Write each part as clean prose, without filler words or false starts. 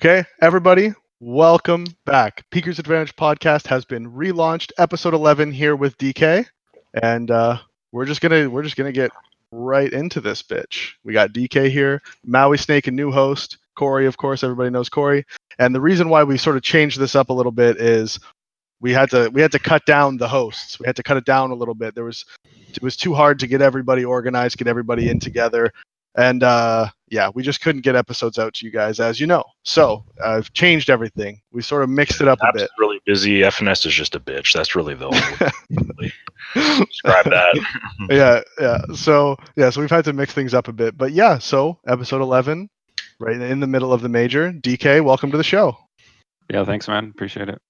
Okay, everybody, welcome back. Peaker's Advantage podcast has been relaunched, episode 11 here with DeKay, and we're just gonna get right into this bitch. We got DeKay here, Maui Snake, a new host, Corey, of course, everybody knows Corey, and the reason why we sort of changed this up a little bit is we had to cut down the hosts. We had to cut it down a little bit. It was too hard to get everybody organized, get everybody in together. And yeah, we just couldn't get episodes out to you guys, as you know. So I've changed everything. We sort of mixed it up a bit. Really busy. FNS is just a bitch. That's really the only describe that. yeah. So we've had to mix things up a bit. But yeah, so episode 11, right in the middle of the major. DeKay, welcome to the show. Yeah, thanks, man. Appreciate it.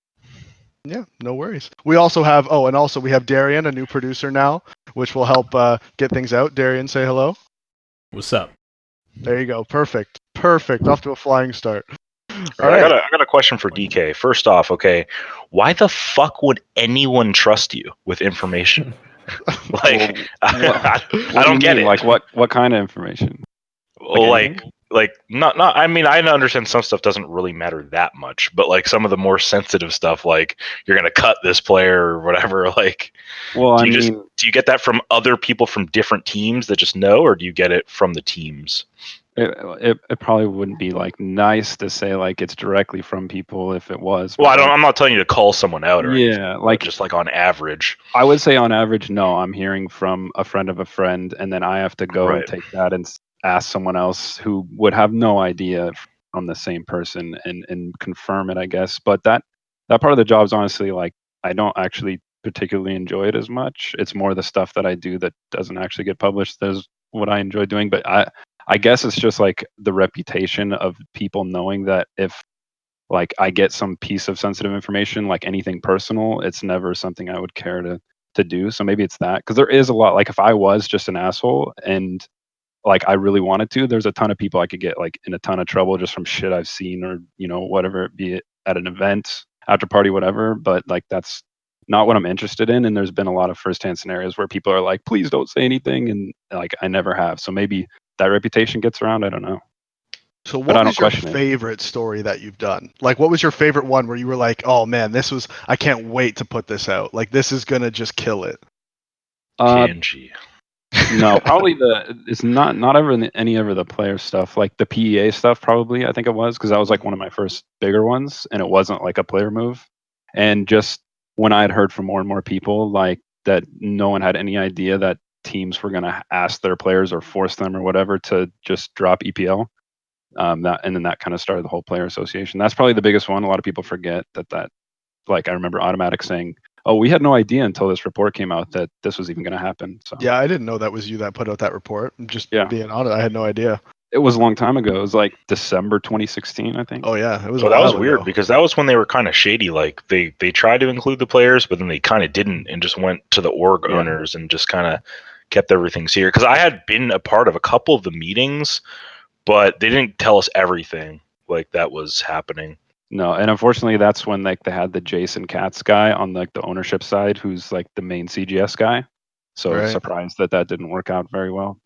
Yeah, no worries. We also have we have Darian, a new producer now, which will help get things out. Darian, say hello. What's up? There you go. Perfect. Off to a flying start. All right. I got a question for DeKay. First off, okay, why the fuck would anyone trust you with information? I don't get it. Like what kind of information? Not. I mean, I understand some stuff doesn't really matter that much, but like some of the more sensitive stuff, like you're gonna cut this player or whatever. Like, do you get that from other people from different teams that just know, or do you get it from the teams? It probably wouldn't be like nice to say like it's directly from people if it was. Well, I'm not telling you to call someone out or anything, like just like on average. I would say on average, no. I'm hearing from a friend of a friend, and then I have to go and take that and ask someone else who would have no idea from the same person and confirm it, I guess. But that part of the job is honestly like I don't actually particularly enjoy it as much. It's more the stuff that I do that doesn't actually get published. That's what I enjoy doing. But I guess it's just like the reputation of people knowing that if like I get some piece of sensitive information, like anything personal, it's never something I would care to do. So maybe it's that, because there is a lot, like if I was just an asshole and like I really wanted to, there's a ton of people I could get like in a ton of trouble just from shit I've seen or, whatever, be it at an event, after party, whatever. But like that's not what I'm interested in. And there's been a lot of firsthand scenarios where people are like, please don't say anything. And like I never have. So maybe that reputation gets around. I don't know. So what was your favorite story that you've done? Like what was your favorite one where you were like, oh man, I can't wait to put this out. Like this is going to just kill it. KNG. No, probably it's not ever any ever the player stuff, like the PEA stuff. Probably I think it was because that was like one of my first bigger ones, and it wasn't like a player move. And just when I had heard from more and more people like that, no one had any idea that teams were going to ask their players or force them or whatever to just drop EPL. And then that kind of started the whole player association. That's probably the biggest one. A lot of people forget that. Like I remember Automatic saying, "Oh, we had no idea until this report came out that this was even going to happen." So yeah, I didn't know that was you that put out that report. Just being honest, I had no idea. It was a long time ago. It was like December 2016, I think. Oh yeah, it was. So that was weird because that was when they were kind of shady. Like they tried to include the players, but then they kind of didn't, and just went to the org owners and just kind of kept everything secret. Because I had been a part of a couple of the meetings, but they didn't tell us everything like that was happening. No, and unfortunately, that's when like they had the Jason Katz guy on like the ownership side, who's like the main CGS guy. So surprised that didn't work out very well.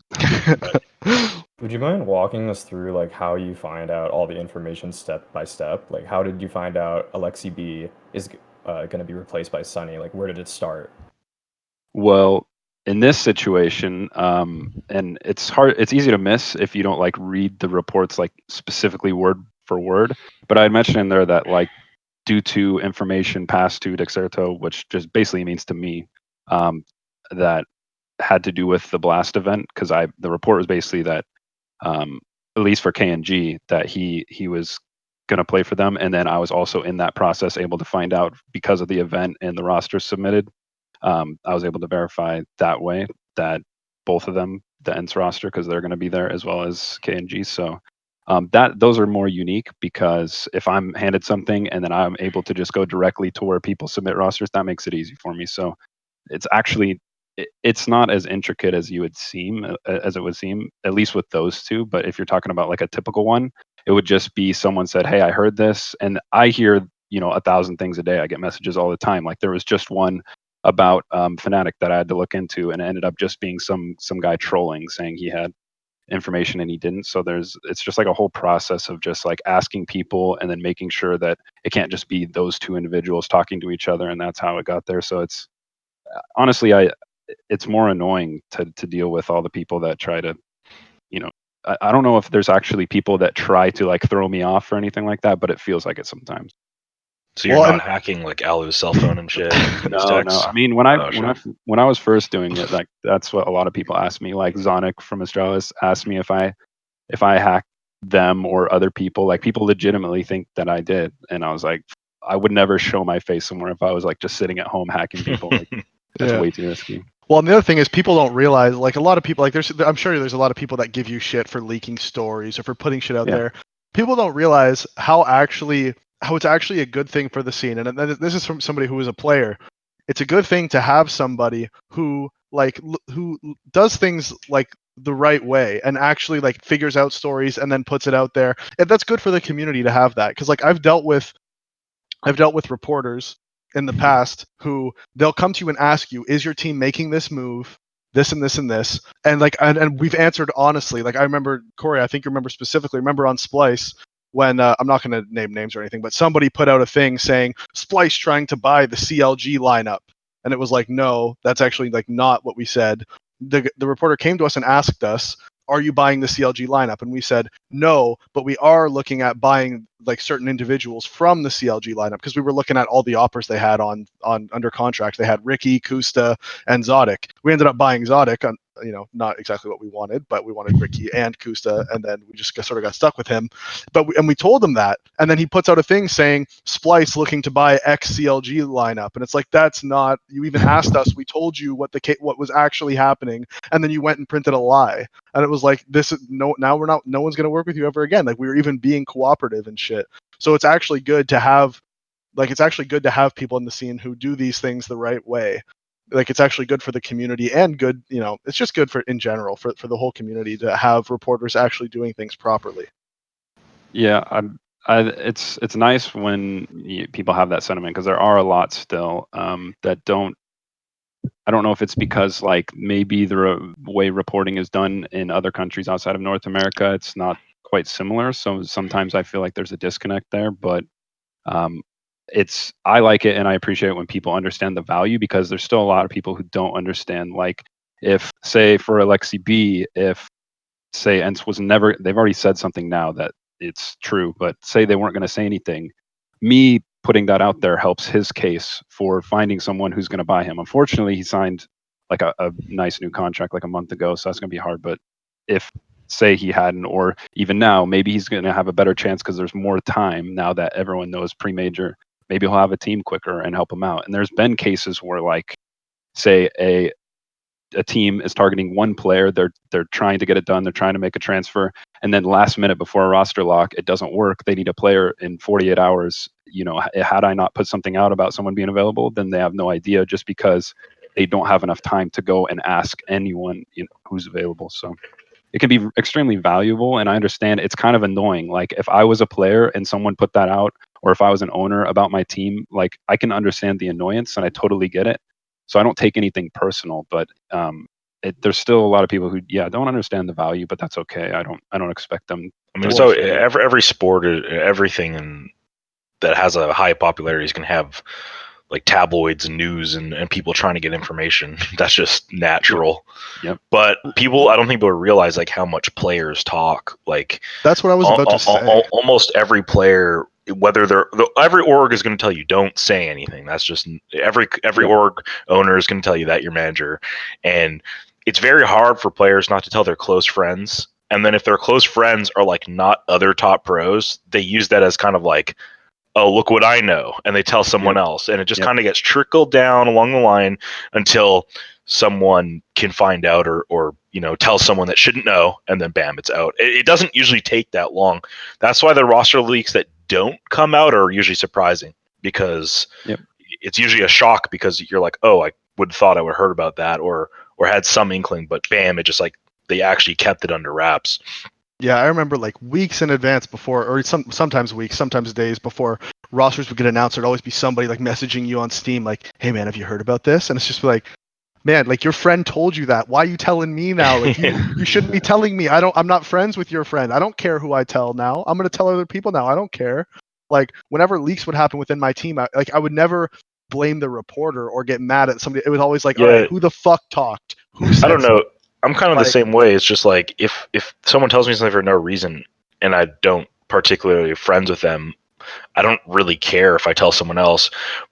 Would you mind walking us through like how you find out all the information step by step? Like how did you find out Aleksib is going to be replaced by Sunny? Like where did it start? Well, in this situation, and it's easy to miss if you don't like read the reports like specifically word for word. But I had mentioned in there that like due to information passed to Dexerto, which just basically means to me, that had to do with the Blast event, because the report was basically that at least for KNG that he was going to play for them, and then I was also in that process able to find out because of the event and the roster submitted. I was able to verify that way that both of them, the ENCE roster, because they're going to be there as well as KNG. So those are more unique, because if I'm handed something and then I'm able to just go directly to where people submit rosters, that makes it easy for me. So it's not as intricate as it would seem, at least with those two. But if you're talking about like a typical one, it would just be someone said, "Hey, I heard this," and I hear 1,000 things a day. I get messages all the time. Like there was just one about Fnatic that I had to look into, and it ended up just being some guy trolling, saying he had information and he didn't. So it's just like a whole process of just like asking people and then making sure that it can't just be those two individuals talking to each other, and that's how it got there. So it's honestly, it's more annoying to deal with all the people that try to, you know, I don't know if there's actually people that try to like throw me off or anything like that, but it feels like it sometimes. So you're not hacking like Alu's cell phone and shit? No. I mean, when I was first doing it, like that's what a lot of people ask me. Like Zonic from Astralis asked me if I hack them or other people. Like people legitimately think that I did, and I was like, I would never show my face somewhere if I was like just sitting at home hacking people. Like that's way too risky. Well, and the other thing is people don't realize, like a lot of people, like I'm sure there's a lot of people that give you shit for leaking stories or for putting shit out there. People don't realize how it's actually a good thing for the scene. And this is from somebody who is a player. It's a good thing to have somebody who who does things like the right way and actually like figures out stories and then puts it out there. And that's good for the community to have that. Because like I've dealt with reporters in the past who they'll come to you and ask you, is your team making this move, this and this and this? And like and we've answered honestly. Like I remember, Corey, I think you remember on Splice when I'm not going to name names or anything, but somebody put out a thing saying Splice trying to buy the CLG lineup, and it was like, no, that's actually like not what we said. The reporter came to us and asked us, are you buying the CLG lineup? And we said no, but we are looking at buying like certain individuals from the CLG lineup, because we were looking at all the offers they had on under contract. They had Ricky, Kusta, and Zodic. We ended up buying Zodic on, not exactly what we wanted, but we wanted Ricky and Kusta, and then we just sort of got stuck with him. But we told him that, and then he puts out a thing saying Splice looking to buy X CLG lineup, and it's like, that's not. You even asked us. We told you what was actually happening, and then you went and printed a lie. And it was like, this is no one's going to work with you ever again. Like we were even being cooperative and shit. So it's actually good to have people in the scene who do these things the right way. Like it's actually good for the community and good, it's just good for in general for the whole community to have reporters actually doing things properly. Yeah, it's nice when people have that sentiment, because there are a lot still that don't. I don't know if it's because like maybe the way reporting is done in other countries outside of North America, it's not quite similar. So sometimes I feel like there's a disconnect there, but I like it and I appreciate it when people understand the value, because there's still a lot of people who don't understand. Like if, say, for Aleksib, if say ENCE was never, they've already said something now that it's true, but say they weren't going to say anything, me putting that out there helps his case for finding someone who's going to buy him. Unfortunately, he signed like a nice new contract like a month ago, so that's going to be hard. But if, say, he hadn't, or even now, maybe he's going to have a better chance because there's more time now that everyone knows pre-major. Maybe he'll have a team quicker and help him out. And there's been cases where, like, say a team is targeting one player, they're trying to get it done, they're trying to make a transfer, and then last minute before a roster lock, it doesn't work. They need a player in 48 hours. Had I not put something out about someone being available, then they have no idea, just because they don't have enough time to go and ask anyone who's available. So it can be extremely valuable, and I understand it's kind of annoying. Like if I was a player and someone put that out, or if I was an owner about my team, like I can understand the annoyance and I totally get it. So I don't take anything personal, but there's still a lot of people who don't understand the value, but that's okay. I don't expect them. I mean, so every sport, everything that has a high popularity is going to have like tabloids and news and people trying to get information. That's just natural. Yep. But I don't think people realize like how much players talk. Like that's what I was about to say. Almost every player, whether every org is going to tell you don't say anything. That's just every org owner is going to tell you that, your manager. And it's very hard for players not to tell their close friends. And then if their close friends are like not other top pros, they use that as kind of like, oh, look what I know, and they tell someone else, and it just kind of gets trickled down along the line until someone can find out or tell someone that shouldn't know, and then bam, it's out. It doesn't usually take that long. That's why the roster leaks that don't come out are usually surprising, because it's usually a shock, because you're like, oh, I would have thought I would have heard about that or had some inkling, but bam, it just like they actually kept it under wraps. Yeah, I remember like weeks in advance before, or sometimes weeks, sometimes days before rosters would get announced, there'd always be somebody like messaging you on Steam like, hey man, have you heard about this? And it's just like, man, like your friend told you that. Why are you telling me now? Like you shouldn't be telling me. I'm not friends with your friend. I don't care who I tell now. I'm gonna tell other people now. I don't care. Like whenever leaks would happen within my team, I would never blame the reporter or get mad at somebody. It was always like, all right, who the fuck talked? Who said I don't know. something? I'm kind of the same way. It's just like if someone tells me something for no reason and I don't particularly friends with them, I don't really care if I tell someone else.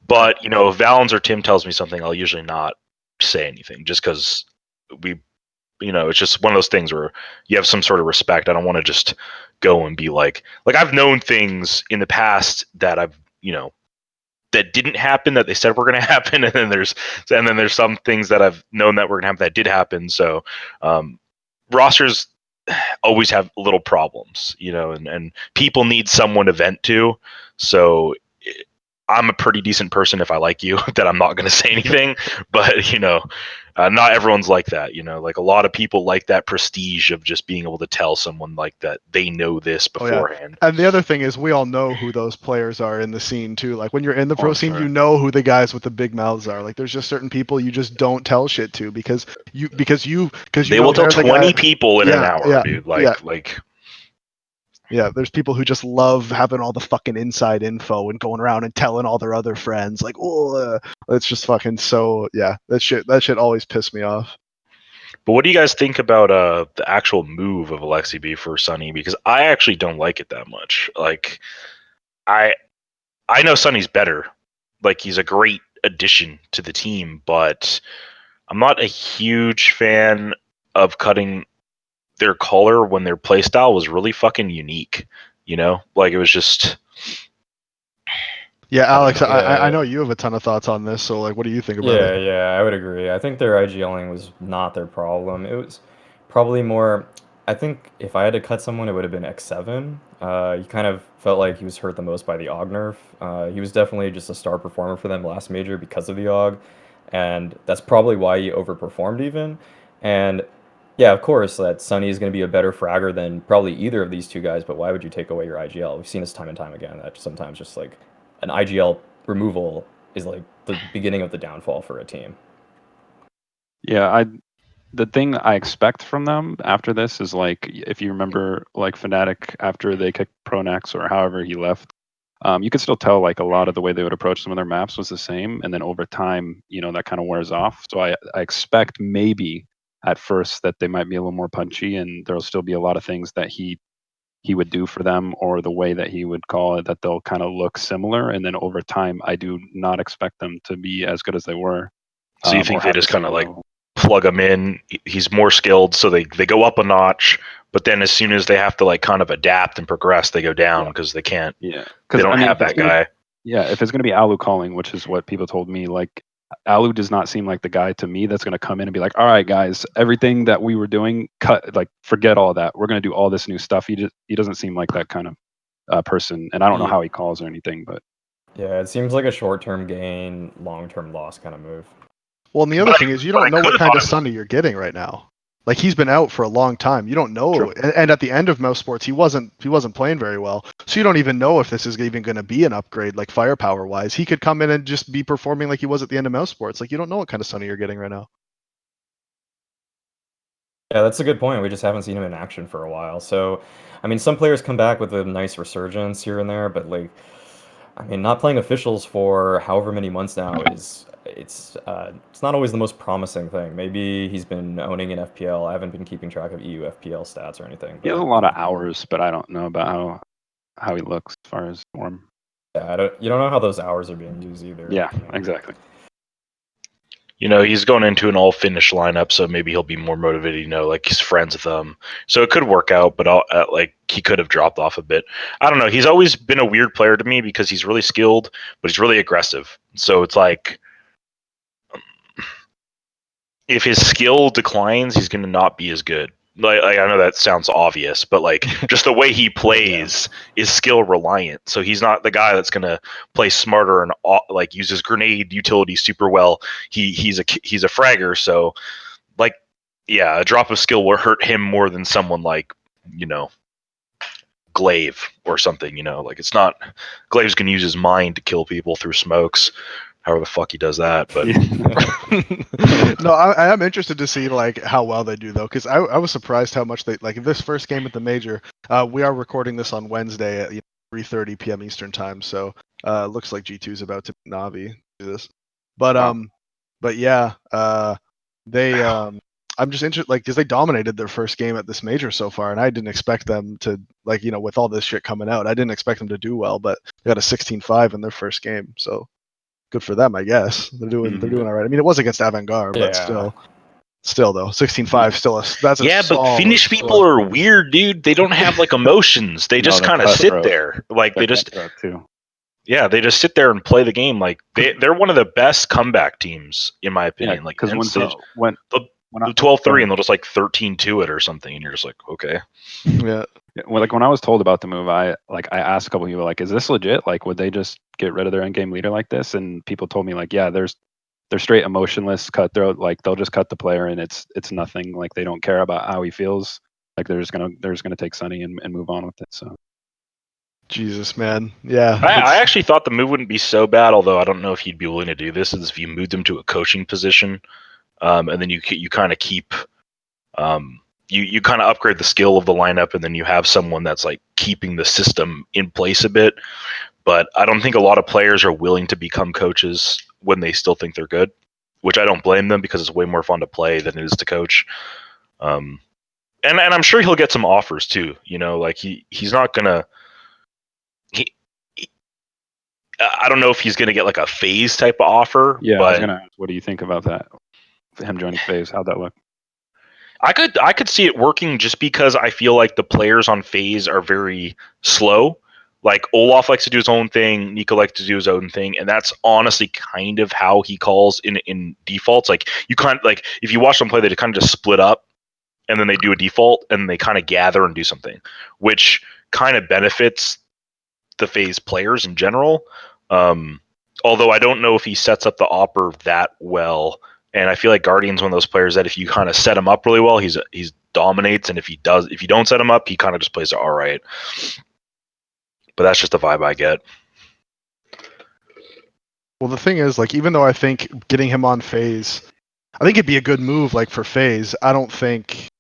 But if Valens or Tim tells me something, I'll usually not say anything just because it's just one of those things where you have some sort of respect. I don't want to just go and be like I've known things in the past that I've that didn't happen that they said were going to happen, and then there's some things that I've known that were going to happen that did happen. So rosters always have little problems, and people need someone to vent to. So I'm a pretty decent person if I like you that I'm not going to say anything, but not everyone's like that. Like a lot of people like that prestige of just being able to tell someone like that they know this beforehand. And the other thing is we all know who those players are in the scene too. Like when you're in the pro scene, sure. you know who the guys with the big mouths are. Like there's just certain people you just don't tell shit to because they will tell 20 people in an hour, dude. Yeah, there's people who just love having all the fucking inside info and going around and telling all their other friends. Like, oh, it's just fucking so. Yeah, that shit always pissed me off. But what do you guys think about the actual move of Aleksib for Sunny? Because I actually don't like it that much. Like, I know Sunny's better. Like, he's a great addition to the team, but I'm not a huge fan of cutting their color when their playstyle was really fucking unique. Like it was just. Yeah, Alex, I know you have a ton of thoughts on this. So, like, what do you think about it? Yeah, I would agree. I think their IGLing was not their problem. It was probably more. I think if I had to cut someone, it would have been X7. He kind of felt like he was hurt the most by the AUG nerf. He was definitely just a star performer for them last major because of the AUG, and that's probably why he overperformed even. And yeah, of course, that Sunny is going to be a better fragger than probably either of these two guys, but why would you take away your IGL? We've seen this time and time again that sometimes just like an IGL removal is like the beginning of the downfall for a team. Yeah, the thing I expect from them after this is like if you remember like Fnatic after they kicked Pronax or however he left, you could still tell like a lot of the way they would approach some of their maps was the same, and then over time, that kind of wears off. So I expect maybe at first that they might be a little more punchy, and there'll still be a lot of things that he would do for them or the way that he would call it that they'll kind of look similar, and then over time, I do not expect them to be as good as they were. So you think they just kind of like plug him in? He's more skilled, so they go up a notch. But then as soon as they have to like kind of adapt and progress, they go down because they can't. Yeah, they don't have that guy. Yeah, if it's going to be Alu calling, which is what people told me, like Alu does not seem like the guy to me that's going to come in and be like, all right, guys, everything that we were doing, forget all that. We're going to do all this new stuff. He doesn't seem like that kind of person, and I don't know how he calls or anything, but yeah, it seems like a short-term gain, long-term loss kind of move. Well, and the other thing is you don't know what kind of Sunny you're getting right now. Like he's been out for a long time. You don't know. And at the end of most sports, he wasn't playing very well. So you don't even know if this is even going to be an upgrade, like firepower wise. He could come in and just be performing like he was at the end of most sports. Like you don't know what kind of Sunny you're getting right now. Yeah, that's a good point. We just haven't seen him in action for a while. So, I mean, some players come back with a nice resurgence here and there, but like, I mean, not playing officials for however many months now it's not always the most promising thing. Maybe he's been owning an FPL. I haven't been keeping track of EU FPL stats or anything. He has a lot of hours, but I don't know about how he looks as far as form. Yeah, you don't know how those hours are being used either. Yeah, exactly. He's going into an all-Finnish lineup, so maybe he'll be more motivated, like he's friends with them. So it could work out, but he could have dropped off a bit. I don't know. He's always been a weird player to me because he's really skilled, but he's really aggressive. So it's like, if his skill declines, he's going to not be as good. Like I know that sounds obvious, but like just the way he plays is skill reliant. So he's not the guy that's going to play smarter and like use his grenade utility super well. He's a fragger. So like, yeah, a drop of skill will hurt him more than someone like, Glaive or something, like it's not. Glaive's going to use his mind to kill people through smokes. however the fuck he does that. But No, I am interested to see like how well they do though, because I was surprised how much they like this first game at the major. We are recording this on Wednesday at 3:30 p.m. Eastern time, so looks like G2's about to Navi do this. But Wow. but yeah, they I'm just interested like because they dominated their first game at this major so far, and I didn't expect them to like with all this shit coming out, I didn't expect them to do well, but they got a 16-5 in their first game, so. Good for them, I guess. They're doing all right. I mean, it was against Avant-Garde, but still though, 16-5 still that's a yeah, but Finnish people are weird, dude. They don't have like emotions. They just kind of sit there, like they just too. Yeah, they just sit there and play the game. Like they're one of the best comeback teams in my opinion. Like because when 12-3 and they'll just like 13-2 it or something, and you're just like, okay. Yeah. Well, like when I was told about the move, I asked a couple people like, is this legit? Like, would they just get rid of their end game leader like this? And people told me like, yeah, they're straight emotionless, cutthroat. Like they'll just cut the player, and it's nothing. Like they don't care about how he feels. Like they're just gonna take Sunny and move on with it. So. Jesus, man. Yeah. I actually thought the move wouldn't be so bad, although I don't know if he'd be willing to do this. Is if you moved him to a coaching position, and then you kind of keep. You kind of upgrade the skill of the lineup, and then you have someone that's like keeping the system in place a bit. But I don't think a lot of players are willing to become coaches when they still think they're good, which I don't blame them because it's way more fun to play than it is to coach. And I'm sure he'll get some offers too. Like he's not gonna. I don't know if he's gonna get like a FaZe type of offer. Yeah, but I was gonna ask, what do you think about that? Him joining FaZe, how'd that look? I could see it working just because I feel like the players on FaZe are very slow. Like Olaf likes to do his own thing, Nico likes to do his own thing, and that's honestly kind of how he calls in defaults. Like you kind of like if you watch them play, they kind of just split up, and then they do a default, and they kind of gather and do something, which kind of benefits the FaZe players in general. Although I don't know if he sets up the opper that well. And I feel like Guardian's one of those players that if you kind of set him up really well, he's dominates, and if you don't set him up, he kind of just plays it all right. But that's just the vibe I get. Well, the thing is, like, even though I think getting him on FaZe, I think it'd be a good move, like for FaZe. I don't think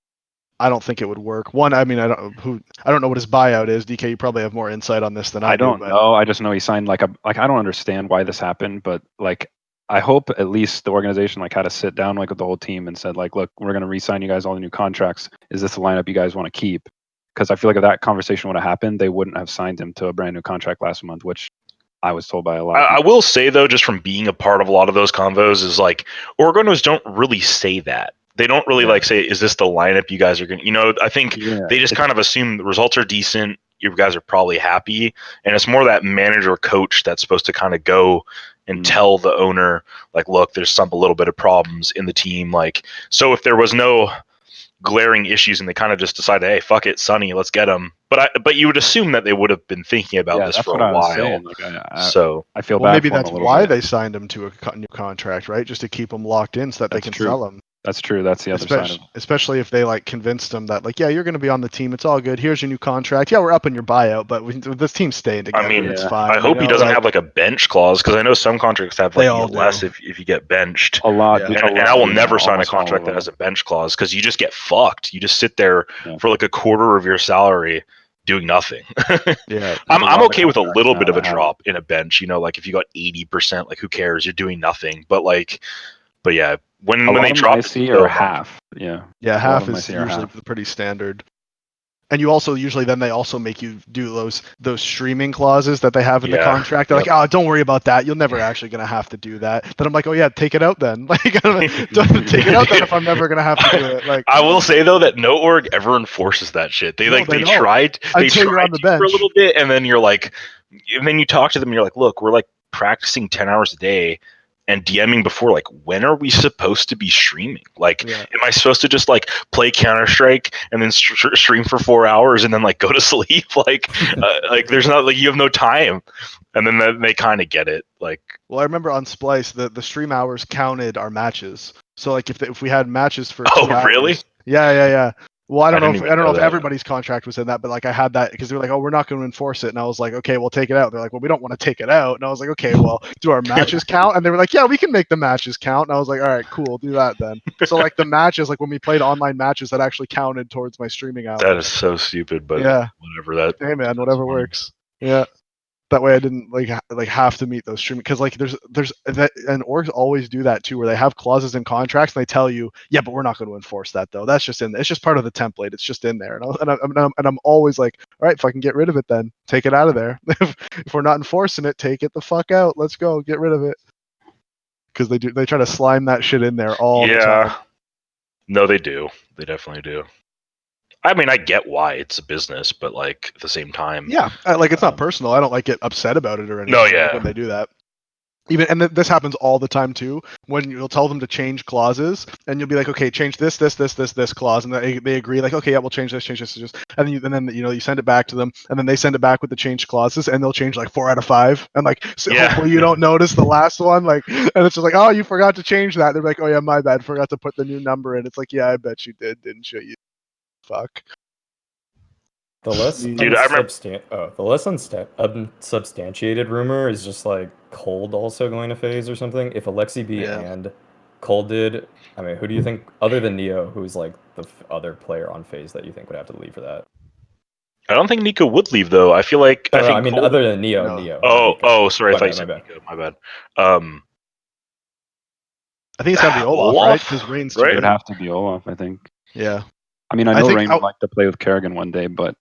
it would work. One, I mean, I don't know what his buyout is. DK, you probably have more insight on this than I do. I don't know. I just know he signed I don't understand why this happened, but like. I hope at least the organization like had to sit down like with the whole team and said like, look, we're going to re-sign you guys all the new contracts. Is this the lineup you guys want to keep? Because I feel like if that conversation would have happened, they wouldn't have signed him to a brand new contract last month, which I was told by a lot. I will say though, just from being a part of a lot of those convos, is like Oregoners don't really say that. They don't really like say, is this the lineup you guys are going to, I think they just kind of assume the results are decent. You guys are probably happy. And it's more that manager coach that's supposed to kind of go and tell the owner, like, look, there's a little bit of problems in the team. Like, so if there was no glaring issues and they kind of just decided, hey, fuck it, Sunny, let's get him. But you would assume that they would have been thinking about this for a while. So I feel well, bad maybe for that's why they signed him to a new contract, right? Just to keep him locked in so that they can sell him. That's true. That's the other side of it. Especially if they like convinced them that like, yeah, you're going to be on the team. It's all good. Here's your new contract. Yeah, we're up in your buyout, but this team's staying together. I mean, it's fine. I hope he doesn't have like a bench clause because I know some contracts have like less if you get benched. A lot. And I will never sign a contract that has a bench clause because you just get fucked. You just sit there for like a quarter of your salary doing nothing. Yeah, I'm okay with a little bit of a drop in a bench. Like if you got 80%, like who cares? You're doing nothing. But yeah. When they drop it, or half, half is usually pretty standard. And you also usually then they also make you do those streaming clauses that they have in the contract. They're like, oh, don't worry about that. You're never actually gonna have to do that. Then I'm like, oh yeah, take it out then. Like, take it out then if I'm never gonna have to do it. Like, I will say though that no org ever enforces that shit. They tried for a little bit, and then you're like, and then you talk to them, and you're like, look, we're like practicing 10 hours a day. And DMing before, like, when are we supposed to be streaming? Like, am I supposed to just like play Counter-Strike and then stream for 4 hours and then like go to sleep? Like, there's not like you have no time. And then they kind of get it. Like, well, I remember on Splice the stream hours counted our matches. So like if we had matches for 2 hours, really? Yeah. Well, I don't know if that. everybody's contract was in that, but like I had that because they were like, "Oh, we're not going to enforce it," and I was like, "Okay, we'll take it out." They're like, "Well, we don't want to take it out," and I was like, "Okay, well, do our matches count?" And they were like, "Yeah, we can make the matches count." And I was like, "All right, cool, do that then." So like the matches, like when we played online matches, that actually counted towards my streaming hours. That is so stupid, but yeah, whatever. That hey man, whatever works. Yeah. That way I didn't like have to meet those streaming because like there's that and orgs always do that too where they have clauses in contracts and they tell you but we're not going to enforce that though, that's just in there. It's just part of the template, it's just in there, and I'm always like, all right, if I can get rid of it, then take it out of there. If we're not enforcing it, take it the fuck out, let's go, get rid of it, because they try to slime that shit in there all the time. No, they definitely do. I mean, I get why it's a business, but like at the same time, like it's not personal. I don't like get upset about it or anything. No, yeah. When they do that, and this happens all the time too. When you'll tell them to change clauses, and you'll be like, okay, change this clause, and they agree, like, okay, yeah, we'll change this, and then you send it back to them, and then they send it back with the changed clauses, and they'll change like 4 out of 5, and like, so hopefully you don't notice the last one, like, and it's just like, oh, you forgot to change that. They're like, oh yeah, my bad, forgot to put the new number in. It's like, yeah, I bet you did, didn't you? You fuck. The less unsubstantiated rumor is just like Cold also going to FaZe or something. If Aleksib and Cold did, I mean, who do you think other than Neo, who's like the other player on FaZe that you think would have to leave for that? I don't think Nico would leave though. I feel like I mean, Cold... other than Neo. Oh, sorry, I thought you said Nico. My bad. I think it's gotta be Olaf, right? Because Rain's right. It would have to be Olaf, I think. Yeah. I mean, I know Rain would like to play with Kerrigan one day, but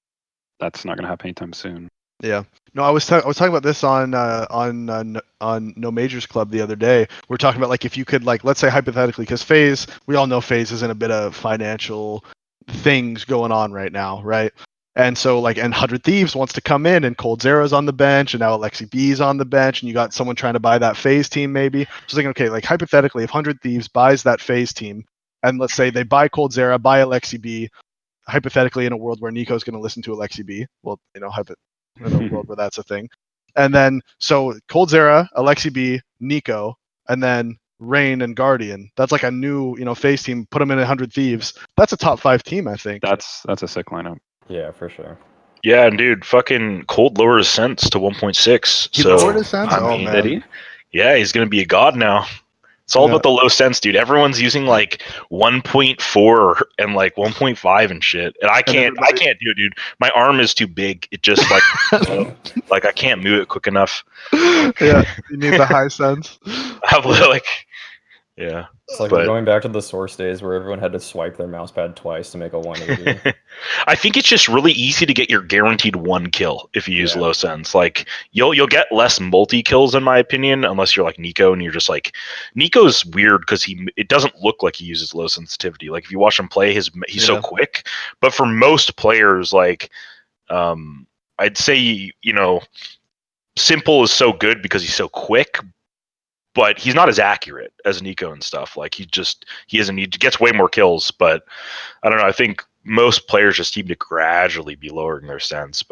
that's not going to happen anytime soon. Yeah. No, I was talking about this on No Majors Club the other day. We're talking about like if you could, like, let's say hypothetically, because FaZe, we all know FaZe is in a bit of financial things going on right now, right? And so like, and 100 Thieves wants to come in, and Cold Zera's on the bench, and now Aleksib's on the bench, and you got someone trying to buy that FaZe team maybe. So thinking, okay, like hypothetically, if 100 Thieves buys that FaZe team, and let's say they buy Cold Zera, buy Aleksib, hypothetically in a world where Nico's going to listen to Aleksib, well, in a world where that's a thing, and then so Cold Zera, Aleksib, Nico, and then Rain and Guardian. That's like a new FaZe team. Put them in 100 Thieves. That's a top 5 team, I think. That's a sick lineup. Yeah, for sure. Yeah, and dude, fucking Cold lowered his sense to 1.6. He lowered his sense? Oh man. Did he? Yeah, he's gonna be a god now. It's all about the low sense, dude. Everyone's using like 1.4 and like 1.5 and shit, and I can't do it, dude. My arm is too big. It just like like I can't move it quick enough. Yeah, you need the high sense. Yeah. It's like we're going back to the Source days where everyone had to swipe their mousepad twice to make a 180. I think it's just really easy to get your guaranteed 1 kill if you use low sense. Like you'll get less multi kills in my opinion, unless you're like Nico and you're just like, Nico's weird because it doesn't look like he uses low sensitivity. Like if you watch him play, he's so quick. But for most players, like I'd say Simple is so good because he's so quick. But he's not as accurate as Nico and stuff. Like he gets way more kills, but I don't know. I think most players just seem to gradually be lowering their sense,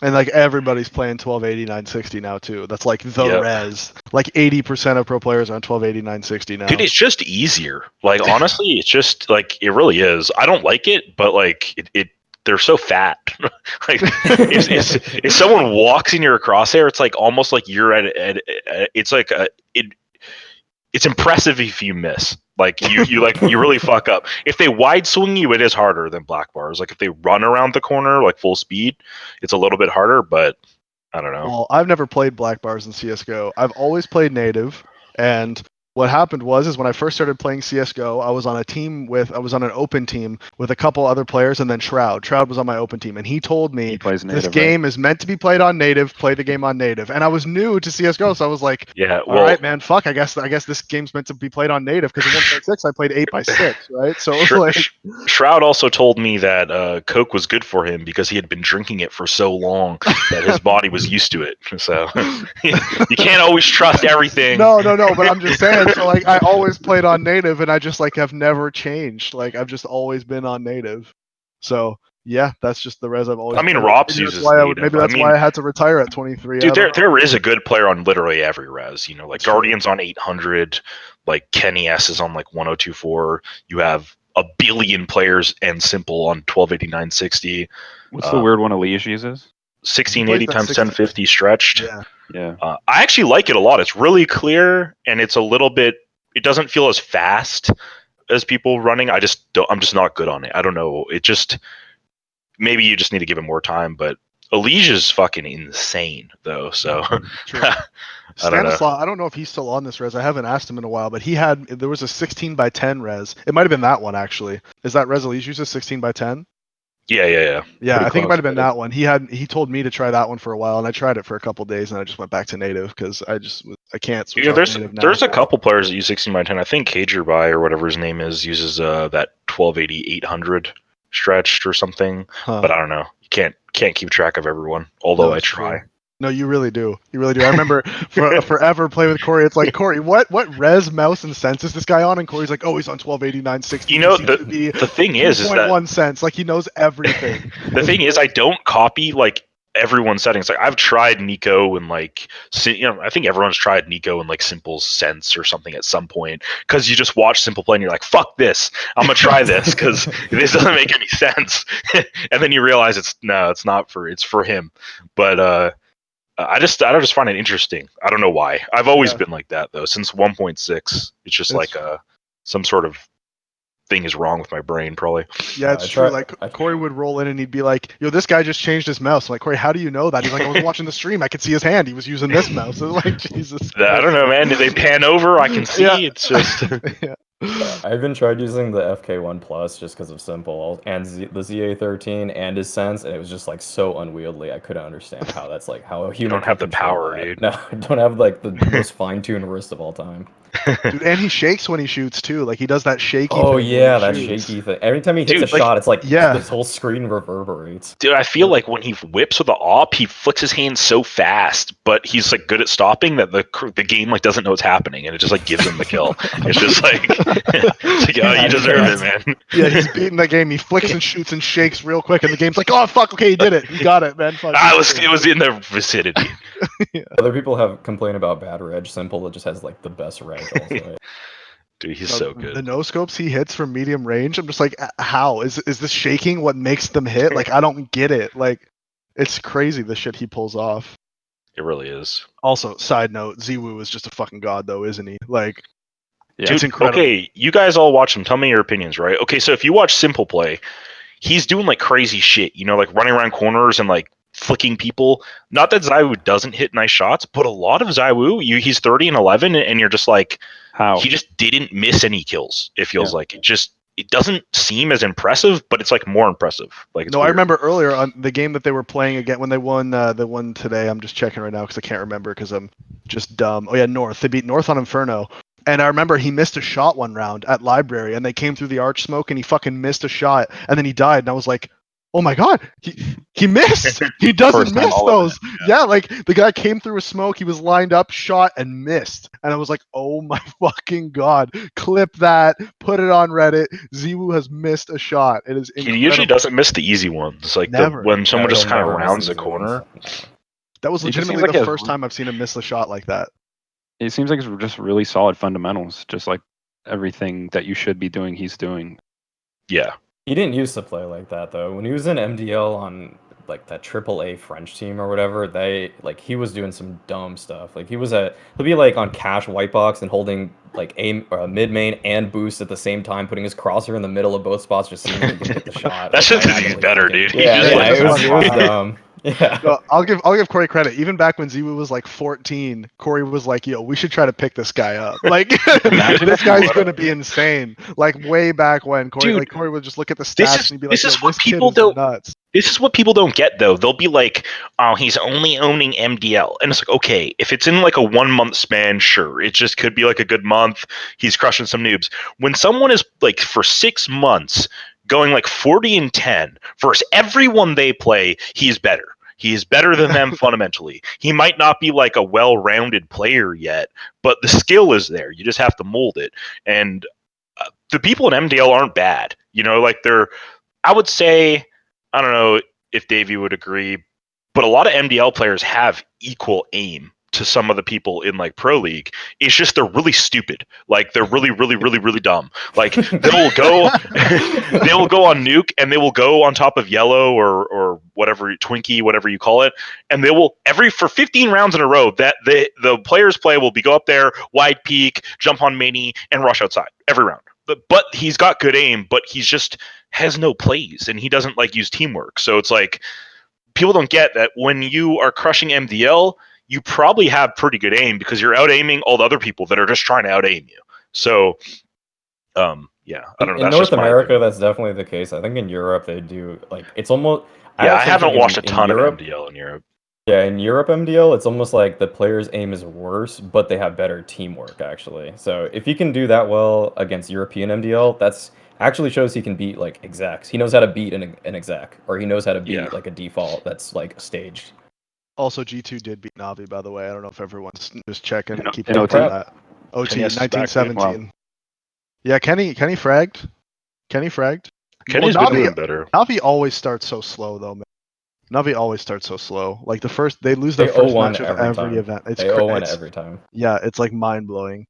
and like everybody's playing 1280 960 now too. That's like the res. Like 80% of pro players are on 1280 960 now. Dude, it's just easier. Like honestly, it's just like it really is. I don't like it, but like it they're so fat. Like if someone walks in your crosshair, it's like almost like you're at it's like it's impressive if you miss. Like you really fuck up. If they wide swing you, it is harder than black bars. Like if they run around the corner like full speed, it's a little bit harder, but I don't know. Well, I've never played black bars in CS:GO. I've always played native, and what happened was when I first started playing CS:GO, I was on an open team with a couple other players, and then Shroud. Shroud was on my open team, and he told me this game is meant to be played on native. Play the game on native. And I was new to CS:GO, so I was like, all right, man, fuck. I guess this game's meant to be played on native because in 1.6 I played 8x6, right? So it was like Shroud also told me that Coke was good for him because he had been drinking it for so long that his body was used to it. So you can't always trust everything. No, but I'm just saying. So like I always played on native, and I just like have never changed. Like I've just always been on native. So yeah, that's just the res I've always. I mean, Rops uses native. Maybe that's why I had to retire at 23. Dude, there is a good player on literally every res. Like Guardian's on 800, like Kenny S is on like 1024. You have a billion players and simple on 128960. What's the weird one Elias uses? 1680 that times 16 1050 stretched. Yeah. Yeah. I actually like it a lot. It's really clear, and it's a little bit. It doesn't feel as fast as people running. I'm just not good on it. I don't know. It just maybe you just need to give it more time. But Alicia's fucking insane though. So True. I don't know. Stanislaw, I don't know if he's still on this res. I haven't asked him in a while, but there was a 16 by 10 res. It might have been that one actually. Is that res Elias uses 16 by 10? Yeah. Yeah, Pretty I think it close, might have been but that one. He told me to try that one for a while, and I tried it for a couple days, and I just went back to native because I can't switch. Yeah, off native now. there's a couple players that use 16 by 10. I think Cagerby or whatever his name is uses that 1280 800 stretched or something. Huh. But I don't know. You can't keep track of everyone. Although No, I it's try. true. No, you really do. You really do. I remember forever playing with Corey. It's like, Corey, what res, mouse, and sense is this guy on? And Corey's like, oh, he's on 1289.60. You know, the thing is that 2.1 cents. Like he knows everything. the thing is I don't copy like everyone's settings. Like I've tried Nico and like I think everyone's tried Nico and like Simple's sense or something at some point because you just watch Simple play and you're like, fuck this, I'm gonna try this because this doesn't make any sense. And then you realize it's for him. But I just find it interesting. I don't know why. I've always been like that though since 1.6. It's just like some sort of thing is wrong with my brain probably. Yeah, it's true. Like Corey would roll in and he'd be like, yo, this guy just changed his mouse. I'm like, Corey, how do you know that? He's like, I was watching the stream. I could see his hand. He was using this mouse. I was like, Jesus. I don't know, man. Did they pan over? I can see. Yeah. It's just. Yeah. I even tried using the FK1 Plus just because of Simple and the ZA13 and his sense, and it was just like so unwieldy. I couldn't understand how that's like how a human. You don't have the power, dude. No, I don't have like the most fine-tuned wrist of all time. Dude, and he shakes when he shoots too. Like he does that shaky. Oh thing yeah, that shaky thing. Every time he hits a shot, it's like this whole screen reverberates. Dude, I feel like when he whips with the AWP, he flicks his hand so fast, but he's like good at stopping that the game like doesn't know what's happening, and it just like gives him the kill. It's just like, it's like, oh, you deserve it, man. Yeah, he's beating the game. He flicks and shoots and shakes real quick, and the game's like, oh fuck, okay, he did it. He got it, man. Fuck, it was in the vicinity. Yeah. Other people have complained about bad reg. Simple that just has like the best reg also. Dude, he's so good. The no scopes he hits from medium range, I'm just like, how is this shaking what makes them hit? Like I don't get it. Like it's crazy the shit he pulls off. It really is. Also, side note, ZywOo is just a fucking god though, isn't he? Like dude, it's incredible. Okay, you guys all watch him. Tell me your opinions, right? Okay, so if you watch Simple play, he's doing like crazy shit, like running around corners and like flicking people. Not that ZywOo doesn't hit nice shots, but a lot of ZywOo, he's 30 and 11, and you're just like, how he just didn't miss any kills. It feels like it doesn't seem as impressive, but it's like more impressive. Like no, weird. I remember earlier on the game that they were playing again when they won the one today. I'm just checking right now because I can't remember because I'm just dumb. Oh yeah, North. They beat North on Inferno. And I remember he missed a shot one round at Library, and they came through the arch smoke, and he fucking missed a shot, and then he died, and I was like, oh my god, he missed. He doesn't miss those. Yeah, like the guy came through a smoke, he was lined up, shot, and missed. And I was like, oh my fucking god, clip that, put it on Reddit. ZywOo has missed a shot. It is incredible. He usually doesn't miss the easy ones, like when someone just kind of rounds a corner. That was legitimately the first time I've seen him miss a shot like that. It seems like it's just really solid fundamentals, just like everything that you should be doing, he's doing. Yeah. He didn't used to play like that though. When he was in MDL on like that AAA French team or whatever, he was doing some dumb stuff. Like he'll be like on cash white box and holding like mid main and boost at the same time, putting his crosser in the middle of both spots, just seeing if he can hit the shot. That shit's even better, dude. It was dumb. Yeah. No, I'll give Corey credit. Even back when ZywOo was like 14, Corey was like, yo, we should try to pick this guy up. Like this guy's gonna be insane. Like way back when Corey would just look at the stats and he'd be like, this kid is nuts. This is what people don't get though. They'll be like, oh, he's only owning MDL. And it's like, okay, if it's in like a 1 month span, sure. It just could be like a good month. He's crushing some noobs. When someone is like for 6 months going like 40 and 10 versus everyone they play, he's better. He is better than them fundamentally. He might not be like a well-rounded player yet, but the skill is there. You just have to mold it. And the people in MDL aren't bad. Like I would say, I don't know if Davey would agree, but a lot of MDL players have equal aim to some of the people in like Pro League is just they're really stupid. Like they're really, really, really, really dumb. Like they'll go on nuke and they will go on top of yellow or whatever, Twinkie, whatever you call it, and they will for 15 rounds in a row that the players play will be go up there, wide peek, jump on mini, and rush outside every round. But he's got good aim, but he's just has no plays and he doesn't like use teamwork. So it's like people don't get that when you are crushing MDL, you probably have pretty good aim because you're out aiming all the other people that are just trying to out aim you. So, yeah, I don't know. In North America, that's definitely the case. I think in Europe they do like it's almost. Yeah, I haven't watched a ton of MDL in Europe. Yeah, in Europe MDL, it's almost like the player's aim is worse, but they have better teamwork actually. So if he can do that well against European MDL, that's actually shows he can beat like execs. He knows how to beat an exec, or he knows how to beat like a default that's like staged. Also, G2 did beat Navi, by the way. I don't know if everyone's just checking and keep in up on that. OT, Kenny's 1917. wow. Yeah, Kenny fragged. Kenny's Navi, been doing better. Navi always starts so slow, though, man. Navi always starts so slow. Like they lose their first match of every event. It's they 0-1 every time. Yeah, it's like mind-blowing.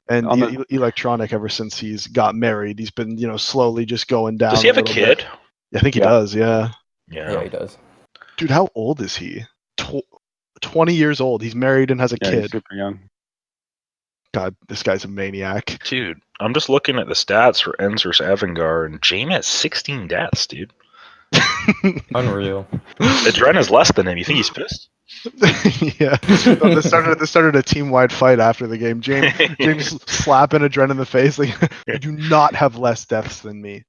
And Electronic, ever since he's got married, he's been, slowly just going down. Does he have a kid? Bit. Yeah, I think he does, yeah. Yeah, he does. Dude, how old is he? 20 years old. He's married and has a kid. He's super young. God, this guy's a maniac. Dude, I'm just looking at the stats for ENCE versus Avangar, and Jaime has 16 deaths, dude. Unreal. Adren is less than him. You think he's pissed? Yeah. This started a team-wide fight after the game. James slapping Adren in the face. Like, you do not have less deaths than me.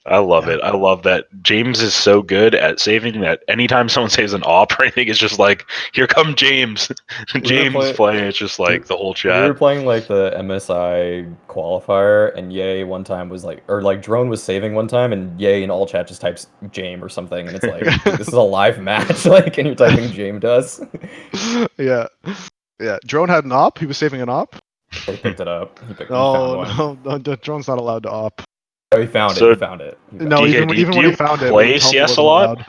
I love it. I love that James is so good at saving that anytime someone saves an op or anything, it's just like, here come James. James playing. It's just like the whole chat. We were playing like the MSI qualifier, and Ye one time was like, or like Drone was saving one time, and Ye in all chat just types James or something, and it's like, dude, this is a live match, like, and you're typing James does. Yeah. Drone had an op. He was saving an op. He picked it up. No, Drone's not allowed to op. Oh, he found it. He found it. No, DK, even when he found it, play CS a lot?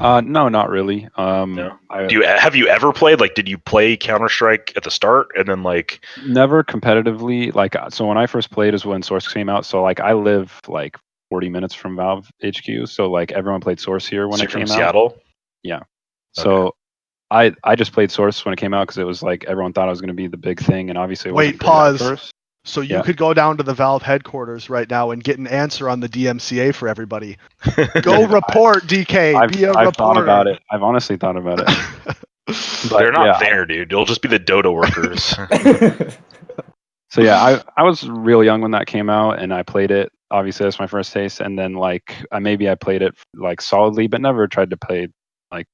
No, not really. No. Have you ever played? Like, did you play Counter-Strike at the start and then like? Never competitively. Like, so when I first played is when Source came out. So like, I live like 40 minutes from Valve HQ. So like, everyone played Source here when it came out. Seattle. Yeah. So I just played Source when it came out because it was like everyone thought it was going to be the big thing, and obviously. Wait, pause. So you could go down to the Valve headquarters right now and get an answer on the DMCA for everybody. Go report, DK. I've thought about it. I've honestly thought about it. But they're not there, dude. It'll just be the Dota workers. So yeah, I was real young when that came out, and I played it. Obviously, that's my first taste. And then like maybe I played it like solidly, but never tried to play like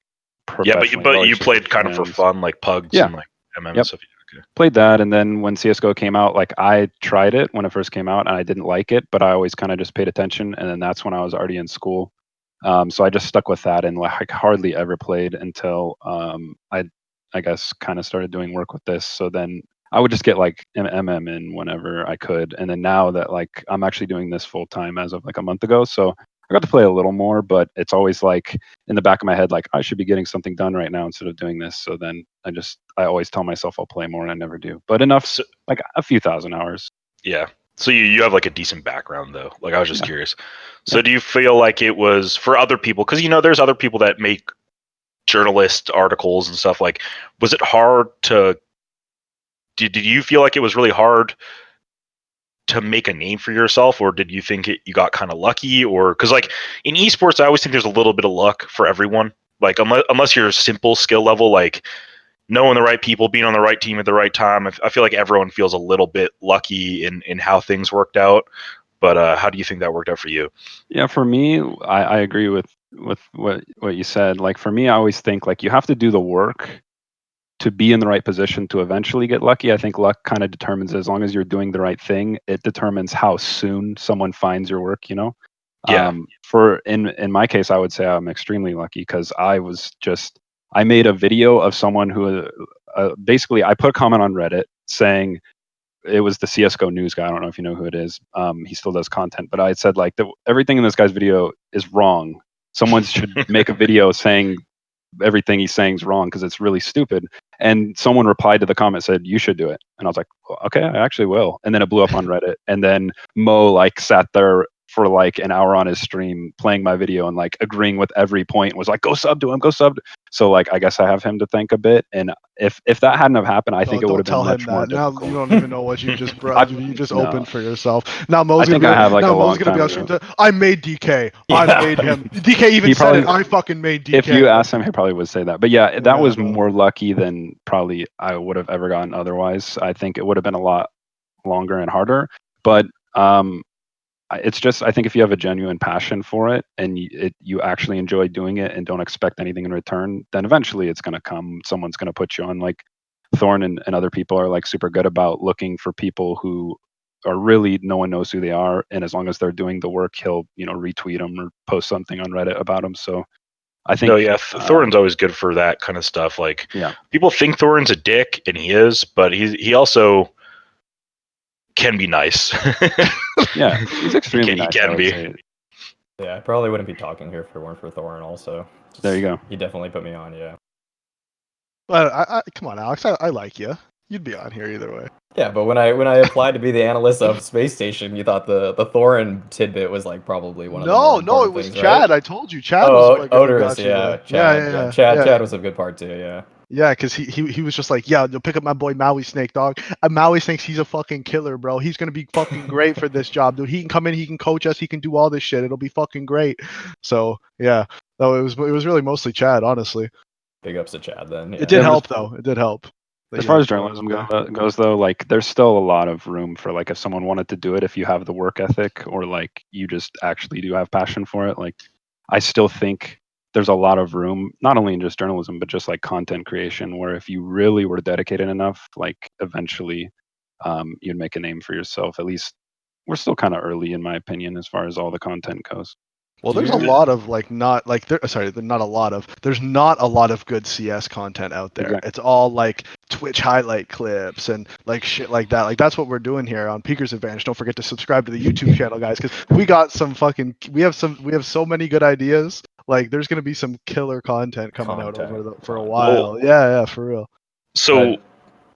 professionally. Yeah, but you played kind of for fun, like Pugs and like MM and stuff. Okay. Played that, and then when CSGO came out, like I tried it when it first came out, and I didn't like it, but I always kind of just paid attention, and then that's when I was already in school. So I just stuck with that and like hardly ever played until I guess kind of started doing work with this. So then I would just get like MM in whenever I could, and then now that like I'm actually doing this full time as of like a month ago, so I got to play a little more, but it's always like in the back of my head, like I should be getting something done right now instead of doing this. So then I always tell myself I'll play more, and I never do. But enough, like a few thousand hours. Yeah. So you have like a decent background though. Like I was just curious. So do you feel like it was for other people? Because there's other people that make journalist articles and stuff. Like, was it hard to? Did you feel like it was really hard to make a name for yourself, or did you think you got kind of lucky? Or because like in esports, I always think there's a little bit of luck for everyone. Like unless you're simple skill level, like knowing the right people, being on the right team at the right time. I feel like everyone feels a little bit lucky in how things worked out. But how do you think that worked out for you? Yeah, for me, I agree with what you said. Like for me, I always think like you have to do the work to be in the right position to eventually get lucky. I think luck kind of determines, as long as you're doing the right thing, it determines how soon someone finds your work, Yeah. In my case, I would say I'm extremely lucky because I made a video of someone who basically I put a comment on Reddit saying it was the CSGO news guy. I don't know if you know who it is. He still does content, but I said like everything in this guy's video is wrong. Someone should make a video saying everything he's saying is wrong because it's really stupid. And someone replied to the comment, said, "You should do it." And I was like, well, okay, I actually will. And then it blew up on Reddit. And then Mo like sat there for like an hour on his stream playing my video and like agreeing with every point, was like, go sub to him, go sub. So like, I guess I have him to thank a bit. And if that hadn't have happened, I think it would have been much more now difficult. you don't even know what you just you just No. opened for yourself. Now Mo's I think I have like a long time ago. I made DK. Yeah. I made him. DK even He said it. probably- I fucking made DK. If you ask him, he probably would say that. But yeah, that Yeah, was no. more lucky than probably I would have ever gotten otherwise. I think it would have been a lot longer and harder. But it's just, I think if you have a genuine passion for it and you actually enjoy doing it and don't expect anything in return, then eventually it's going to come. Someone's going to put you on. Like Thorn and other people are like super good about looking for people who are really, no one knows who they are, and as long as they're doing the work, he'll retweet them or post something on Reddit about them. So I think Thorin's always good for that kind of stuff. Like, yeah, people think Thorin's a dick, and he is, but he also can be nice. yeah, he's extremely nice. He can be. Yeah, I probably wouldn't be talking here if it weren't for Thorin. Also, There you go. He definitely put me on. Yeah. But I come on, Alex. I like you. You'd be on here either way. Yeah, but when I applied to be the analyst of Space Station, you thought the Thorin tidbit was like probably one of the more No, it important was things, Chad. right? I told you, Chad was what Odorous, got you yeah, there. Chad was a good part too, yeah. Yeah, because he was just like, yeah, you'll pick up my boy Maui Snake, dog. And Maui Snake's he's a fucking killer, bro. He's gonna be fucking great for this job, dude. He can come in, he can coach us, he can do all this shit. It'll be fucking great. So yeah, no, it was really mostly Chad, honestly. Big ups to Chad then. Yeah. It did help though. It did help. As far as journalism goes, though, like there's still a lot of room for like if someone wanted to do it, if you have the work ethic or like you just actually do have passion for it. Like I still think there's a lot of room, not only in just journalism, but just like content creation, where if you really were dedicated enough, like eventually you'd make a name for yourself. At least we're still kind of early, in my opinion, as far as all the content goes. Well, there's a lot of not a lot of. There's not a lot of good CS content out there. Exactly. It's all like Twitch highlight clips and like shit like that. Like that's what we're doing here on Peaker's Advantage. Don't forget to subscribe to the YouTube channel, guys, because we got some fucking. We have so many good ideas. Like there's gonna be some killer content coming out for a while. Yeah, for real. So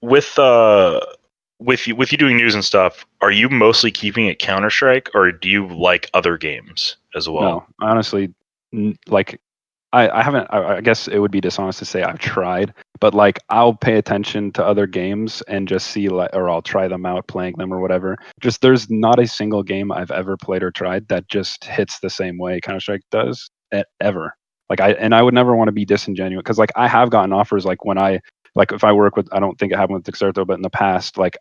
with you doing news and stuff, are you mostly keeping it Counter-Strike, or do you like other games as well? No, honestly, like I haven't. I guess it would be dishonest to say I've tried, but like I'll pay attention to other games and just see, like, or I'll try them out, playing them or whatever. Just there's not a single game I've ever played or tried that just hits the same way Counter-Strike does ever. Like I would never want to be disingenuous, because like I have gotten offers like if I work with, I don't think it happened with Dexerto, but in the past, like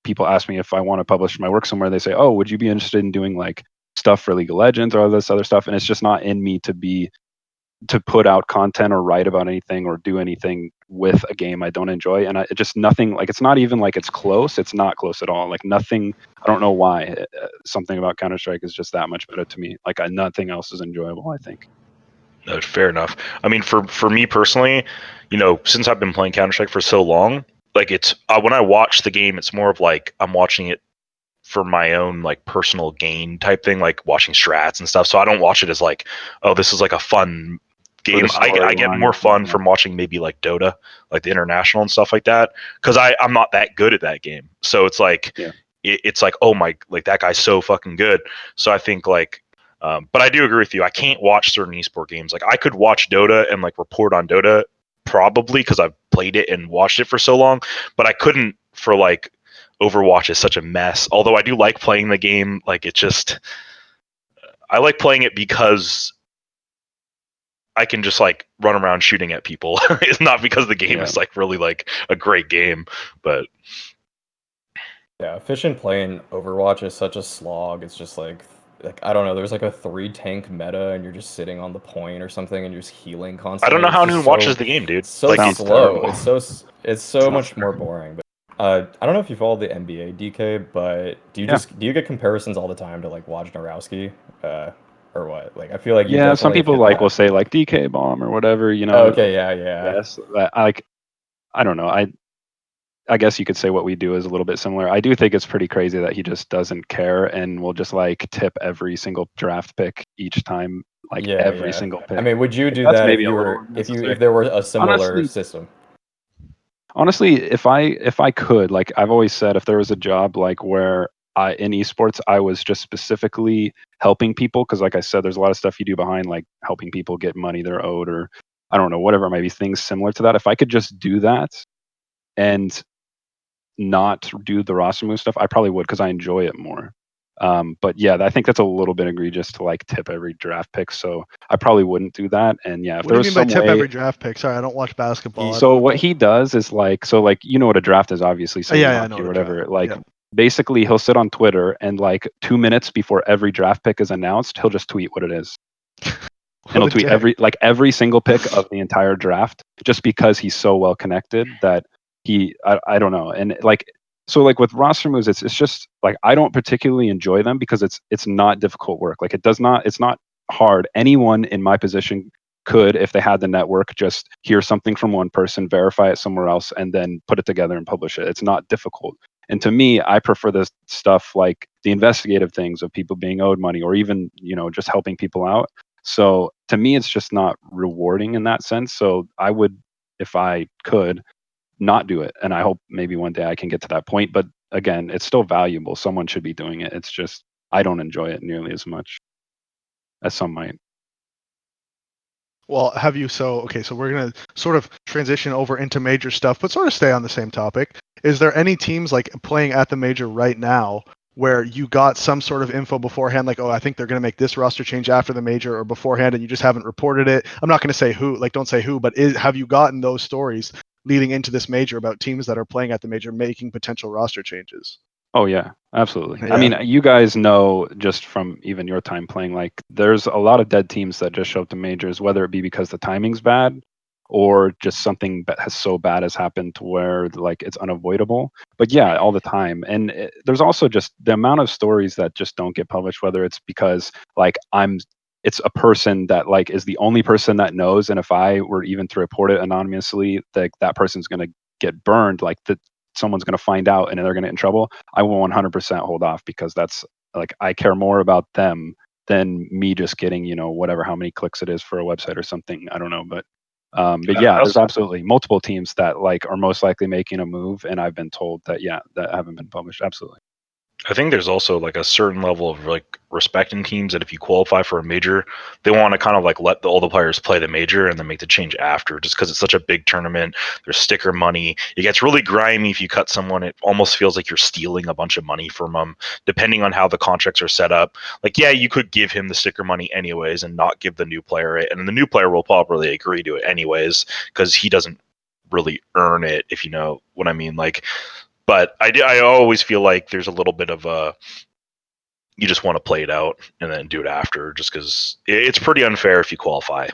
people ask me if I want to publish my work somewhere. They say, "Oh, would you be interested in doing like stuff for League of Legends or all this other stuff?" And it's just not in me to put out content or write about anything or do anything with a game I don't enjoy. And it just nothing, like it's not even like it's close. It's not close at all. Like nothing. I don't know why. Something about Counter-Strike is just that much better to me. Like nothing else is enjoyable, I think. No, fair enough. I mean, for me personally, since I've been playing Counter-Strike for so long, like it's when I watch the game, it's more of like I'm watching it for my own like personal gain type thing, like watching strats and stuff. So I don't watch it as like, oh, this is like a fun game. I get more fun from watching maybe like Dota, like the international and stuff like that, because I'm not that good at that game. So it's like it's like, oh my, like that guy's so fucking good. So I think like. But I do agree with you. I can't watch certain esport games. Like I could watch Dota and like report on Dota probably because I've played it and watched it for so long, but I couldn't for like Overwatch is such a mess. Although I do like playing the game, like it's just I like playing it because I can just like run around shooting at people. It's not because the game is like really like a great game, but yeah, efficient playing Overwatch is such a slog. It's just like I don't know, there's like a 3-tank meta and you're just sitting on the point or something and you're just healing constantly. I don't know how anyone watches the game, dude. It's so like, slow. It's so much more boring. But I don't know if you follow the NBA, DK, but do you get comparisons all the time to like Woj Narowski? Or what? Like I feel like some people like will say like DK bomb or whatever, Oh, okay, yeah. Yes, I don't know. I guess you could say what we do is a little bit similar. I do think it's pretty crazy that he just doesn't care and will just like tip every single draft pick each time, like every single pick. I mean, would you do that if there were a similar system? Honestly, if I could, like I've always said, if there was a job like where in esports I was just specifically helping people, because like I said, there's a lot of stuff you do behind, like helping people get money they're owed, or I don't know, whatever it might be, things similar to that. If I could just do that and not do the roster move stuff, I probably would, because I enjoy it more. But yeah, I think that's a little bit egregious to like tip every draft pick. So I probably wouldn't do that. And yeah, if What there do you was mean by some tip way, every draft pick? Sorry, I don't watch basketball. I so don't what know. he does is like, so like, you know what a draft is, obviously, say Yeah, in I hockey know or the whatever. draft. Like Yeah. basically he'll sit on Twitter and like 2 minutes before every draft pick is announced, he'll just tweet what it is. And he'll What a tweet day. every single pick of the entire draft, just because he's so well connected that I don't know. And like, so like with roster moves, it's just like, I don't particularly enjoy them because it's not difficult work. Like it's not hard. Anyone in my position could, if they had the network, just hear something from one person, verify it somewhere else, and then put it together and publish it. It's not difficult. And to me, I prefer this stuff, like the investigative things of people being owed money, or even, just helping people out. So to me, it's just not rewarding in that sense. So I would, if I could, not do it. And I hope maybe one day I can get to that point. But again, it's still valuable. Someone should be doing it. It's just I don't enjoy it nearly as much as some might. Well, so we're going to sort of transition over into major stuff, but sort of stay on the same topic. Is there any teams like playing at the major right now where you got some sort of info beforehand, like, oh, I think they're going to make this roster change after the major, or beforehand, and you just haven't reported it? I'm not going to say who, like, don't say who, but have you gotten those stories leading into this major about teams that are playing at the major making potential roster changes? Oh yeah, absolutely. I Yeah. mean, you guys know just from even your time playing, like there's a lot of dead teams that just show up to majors, whether it be because the timing's bad or just something has so bad has happened to where like it's unavoidable. But yeah, all the time. And there's also just the amount of stories that just don't get published, whether it's because like it's a person that like is the only person that knows, and if I were even to report it anonymously, that person's going to get burned, like that someone's going to find out and they're going to get in trouble. I will 100% hold off, because that's like, I care more about them than me just getting, whatever, how many clicks it is for a website or something. I don't know. But yeah, there's absolutely multiple teams that like are most likely making a move. And I've been told that, yeah, that haven't been published. Absolutely. I think there's also like a certain level of like respect in teams that if you qualify for a major, they want to kind of like let all the players play the major and then make the change after, just because it's such a big tournament. There's sticker money. It gets really grimy if you cut someone. It almost feels like you're stealing a bunch of money from them, depending on how the contracts are set up. Like, yeah, you could give him the sticker money anyways and not give the new player it, and the new player will probably agree to it anyways because he doesn't really earn it, if you know what I mean. Like, but I always feel like there's a little bit of a, you just want to play it out and then do it after, just because it's pretty unfair if you qualify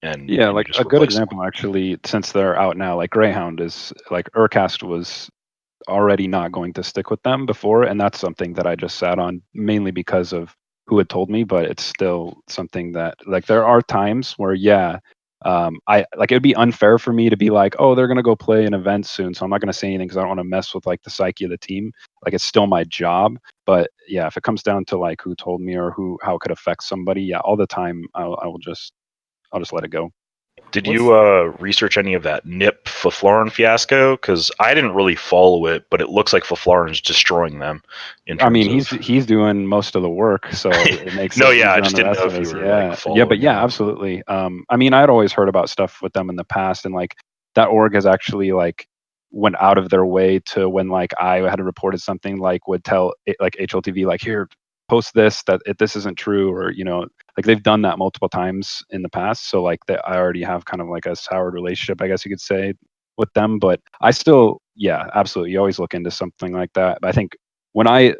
Yeah, and you like just a good replace example actually, since they're out now, like Greyhound is like Urcast was already not going to stick with them before, and that's something that I just sat on mainly because of who had told me. But it's still something that like there are times where yeah, I like, it would be unfair for me to be like, oh, they're gonna go play an event soon, so I'm not gonna say anything because I don't want to mess with like the psyche of the team. Like it's still my job. But yeah, if it comes down to like who told me or how it could affect somebody, yeah, all the time I'll just let it go. Did you research any of that Nip Faflarin fiasco? Because I didn't really follow it, but it looks like Faflarin's destroying them in I mean, terms of. he's doing most of the work, so it makes No, it yeah, I easier on just the didn't know rest of if you us. were like Yeah, yeah, but following it yeah, up. absolutely. I mean, I'd always heard about stuff with them in the past, and like that org has actually like went out of their way to, when like I had reported something, like would tell it, like HLTV, like, here, post this, that this isn't true, or like they've done that multiple times in the past. So like that, I already have kind of like a soured relationship, I guess you could say, with them. But I still, yeah, absolutely, you always look into something like that. But I think when I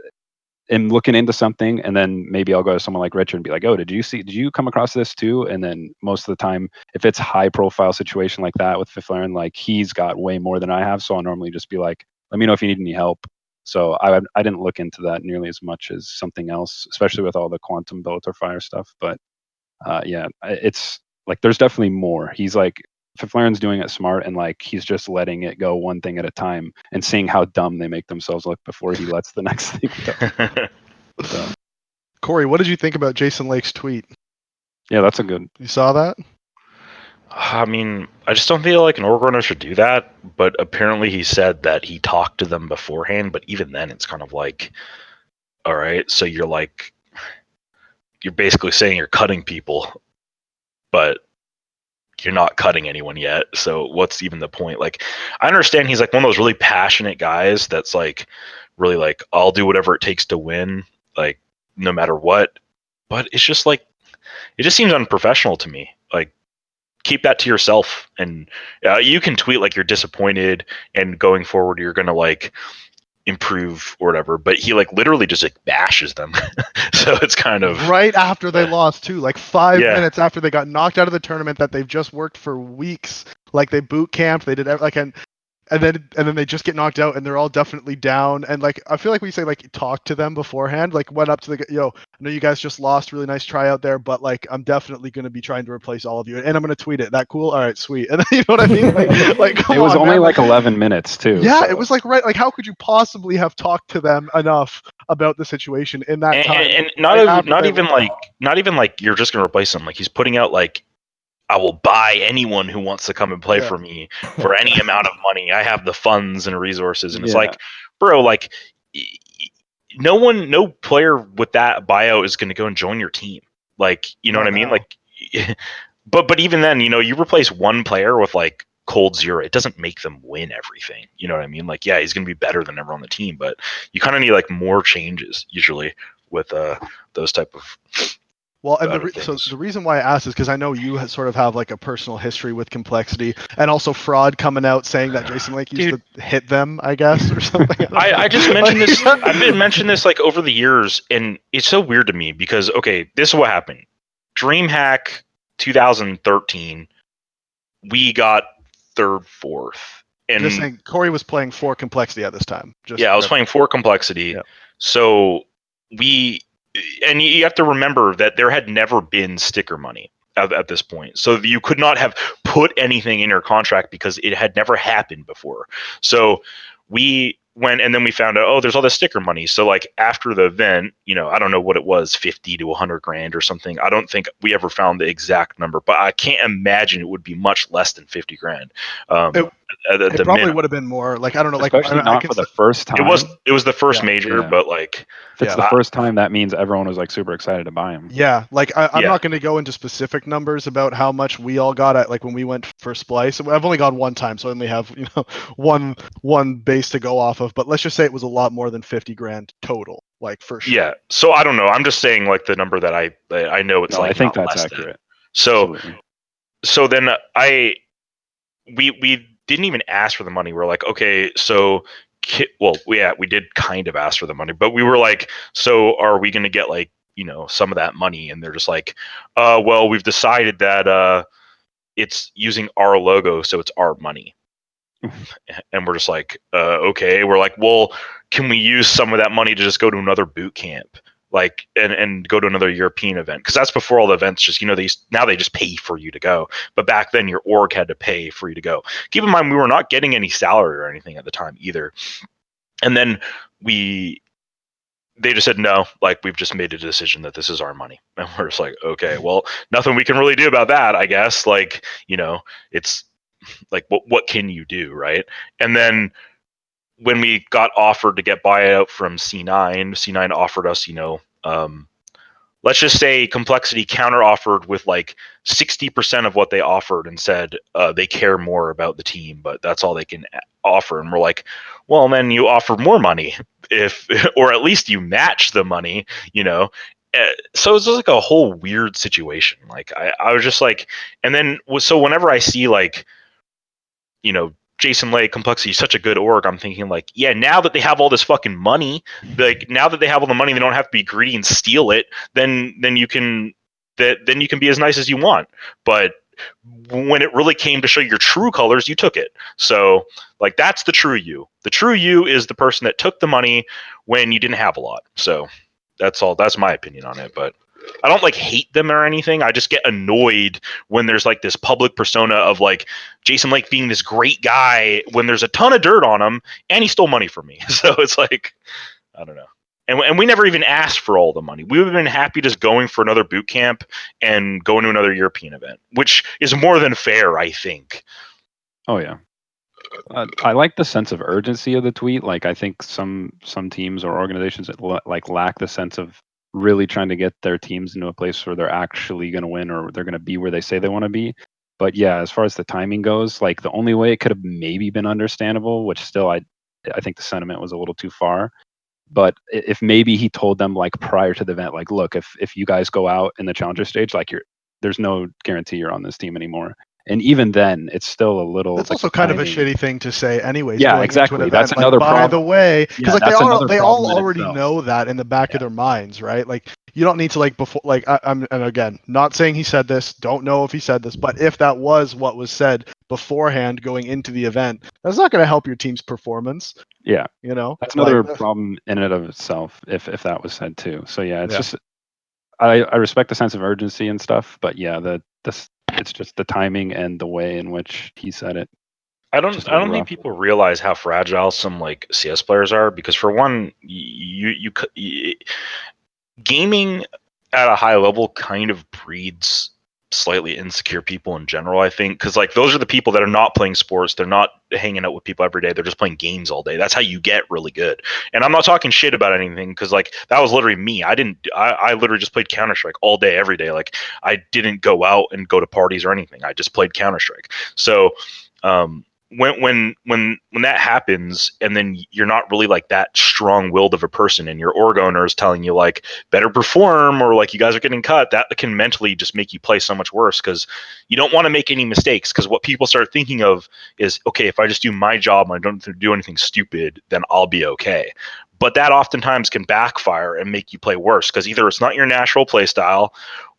am looking into something, and then maybe I'll go to someone like Richard and be like, oh, did you come across this too? And then most of the time, if it's high profile situation like that with Fiflaren, like he's got way more than I have, so I'll normally just be like, let me know if you need any help. So I didn't look into that nearly as much as something else, especially with all the quantum Bellator fire stuff. But yeah, it's like there's definitely more. He's like, Fiflaren's doing it smart, and like he's just letting it go one thing at a time and seeing how dumb they make themselves look before he lets the next thing go. So Corey, what did you think about Jason Lake's tweet? yeah, that's a good. You saw that? I mean, I just don't feel like an org runner should do that. But apparently, he said that he talked to them beforehand. But even then, it's kind of like, all right, so you're basically saying you're cutting people, but you're not cutting anyone yet. So what's even the point? Like, I understand he's like one of those really passionate guys that's like really like, I'll do whatever it takes to win, like no matter what. But it's just like, it just seems unprofessional to me. Like, keep that to yourself, and you can tweet like you're disappointed and going forward you're gonna like improve or whatever, but he like literally just like bashes them. So it's kind of right after they lost too, like 5 Yeah. minutes after they got knocked out of the tournament that they've just worked for weeks. Like they boot camped, they did like and then they just get knocked out and they're all definitely down. And like I feel like we say like talk to them beforehand, like went up to the I know you guys just lost, really nice try out there, but like I'm definitely going to be trying to replace all of you, and I'm going to tweet it. That cool? All right, sweet. And then, you know what I mean? Like come It was on, only man. like 11 minutes too. Yeah, so. it was like right. Like how could you possibly have talked to them enough about the situation in that time? and Right not even like you're just gonna replace them. Like he's putting out like, I will buy anyone who wants to come and play for me for any amount of money. I have the funds and resources. And it's like, bro, like no player with that bio is going to go and join your team. Like, you know what I mean? Like, but even then, you replace one player with like cold zero, it doesn't make them win everything. You know what I mean? Like, yeah, he's going to be better than everyone on the team, but you kind of need like more changes usually with those type of. Well, and so the reason why I asked is because I know you sort of have like a personal history with Complexity, and also Fraud coming out saying that Jason Lake used to hit them, I guess, or something. I just mentioned this. I've been mentioning this like over the years, and it's so weird to me because okay, this is what happened. DreamHack 2013, we got third, fourth, and just saying Corey was playing for Complexity at this time. I was playing for Complexity, so and you have to remember that there had never been sticker money at this point. So you could not have put anything in your contract because it had never happened before. So we went and then we found out, oh, there's all this sticker money. So like after the event, I don't know what it was, 50 to 100 grand or something. I don't think we ever found the exact number, but I can't imagine it would be much less than 50 grand. It probably would have been more. Like I don't know, like especially not for the first time. It was the first major, but like if it's the first time, that means everyone was like super excited to buy him. Yeah, like I'm not going to go into specific numbers about how much we all got at like when we went for Splice. I've only gone one time, so I only have one base to go off of. But let's just say it was a lot more than 50 grand total, like for sure. Yeah. So I don't know. I'm just saying like the number that I know it's like. I think that's accurate. So then we didn't even ask for the money. We're like, okay, so we did kind of ask for the money, but we were like, so are we going to get like, some of that money? And they're just like, well, we've decided that it's using our logo, so it's our money. And we're just like, okay. We're like, well, can we use some of that money to just go to another boot camp? Like and go to another European event, because that's before all the events just they just pay for you to go, but back then your org had to pay for you to go. Keep in mind we were not getting any salary or anything at the time either. And then they just said no, like we've just made a decision that this is our money. And we're just like, okay, well, nothing we can really do about that, I guess. Like, it's like what can you do, right? And then when we got offered to get buyout from C9 offered us, let's just say Complexity counter offered with like 60% of what they offered and said they care more about the team, but that's all they can offer. And we're like, well, then you offer more money or at least you match the money, So it's just like a whole weird situation. Like I was just like, and then so whenever I see like, Jason Lake, Complexity is such a good org, I'm thinking like, yeah, now that they have all this fucking money, like now that they have all the money, they don't have to be greedy and steal it, then you can be as nice as you want. But when it really came to show your true colors, you took it. So like that's the true you. The true you is the person that took the money when you didn't have a lot. So that's all. That's my opinion on it. But I don't like hate them or anything. I just get annoyed when there's like this public persona of like Jason Lake being this great guy when there's a ton of dirt on him and he stole money from me. So it's like, I don't know. And we never even asked for all the money. We would have been happy just going for another boot camp and going to another European event, which is more than fair, I think. Oh yeah. I like the sense of urgency of the tweet. Like, I think some teams or organizations that lack the sense of really trying to get their teams into a place where they're actually going to win or they're going to be where they say they want to be. But yeah, as far as the timing goes, like the only way it could have maybe been understandable, which still I think the sentiment was a little too far. But if maybe he told them like prior to the event, like, look, if you guys go out in the challenger stage, like there's no guarantee you're on this team anymore. And even then, it's still a little. It's like, also kind of a shitty thing to say, anyways. Yeah, going exactly. Into an event. That's another by problem. the way, because Yeah, they all already itself. know that in the back of their minds, right? Like, you don't need to before. I'm and again, not saying he said this. Don't know if he said this, but if that was what was said beforehand going into the event, that's not going to help your team's performance. Yeah, that's another problem in and of itself. If that was said too. So yeah, it's just. I respect the sense of urgency and stuff, but yeah, it's just the timing and the way in which he said it. I don't think people realize how fragile some CS players are, because for one, you gaming at a high level kind of breeds slightly insecure people in general, I think, because those are the people that are not playing sports, they're not hanging out with people every day, they're just playing games all day. That's how you get really good. And I'm not talking shit about anything, because that was literally me. I literally just played Counter-Strike all day every day. I didn't go out and go to parties or anything. I just played Counter-Strike. So when that happens, and then you're not really that strong-willed of a person, and your org owner is telling you better perform, or you guys are getting cut, that can mentally just make you play so much worse, because you don't want to make any mistakes. Because what people start thinking of is, okay, if I just do my job and I don't do anything stupid, then I'll be okay. But that oftentimes can backfire and make you play worse, because either it's not your natural play style,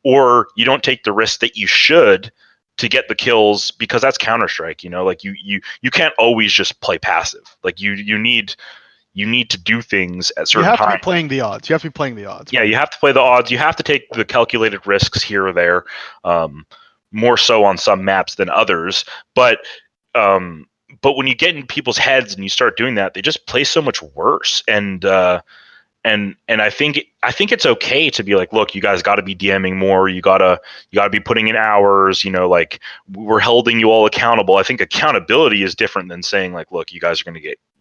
or you don't take the risk that you should to get the kills, because that's Counter-Strike. You can't always just play passive. You need to do times at certain times. You have to be playing the odds. Yeah, you have to play the odds. You have to take the calculated risks here or there, more so on some maps than others. But when you get in people's heads and you start doing that, they just play so much worse. And I think it's okay to be look, you guys got to be DMing more. You gotta be putting in hours. We're holding you all accountable. I think accountability is different than saying look, you guys are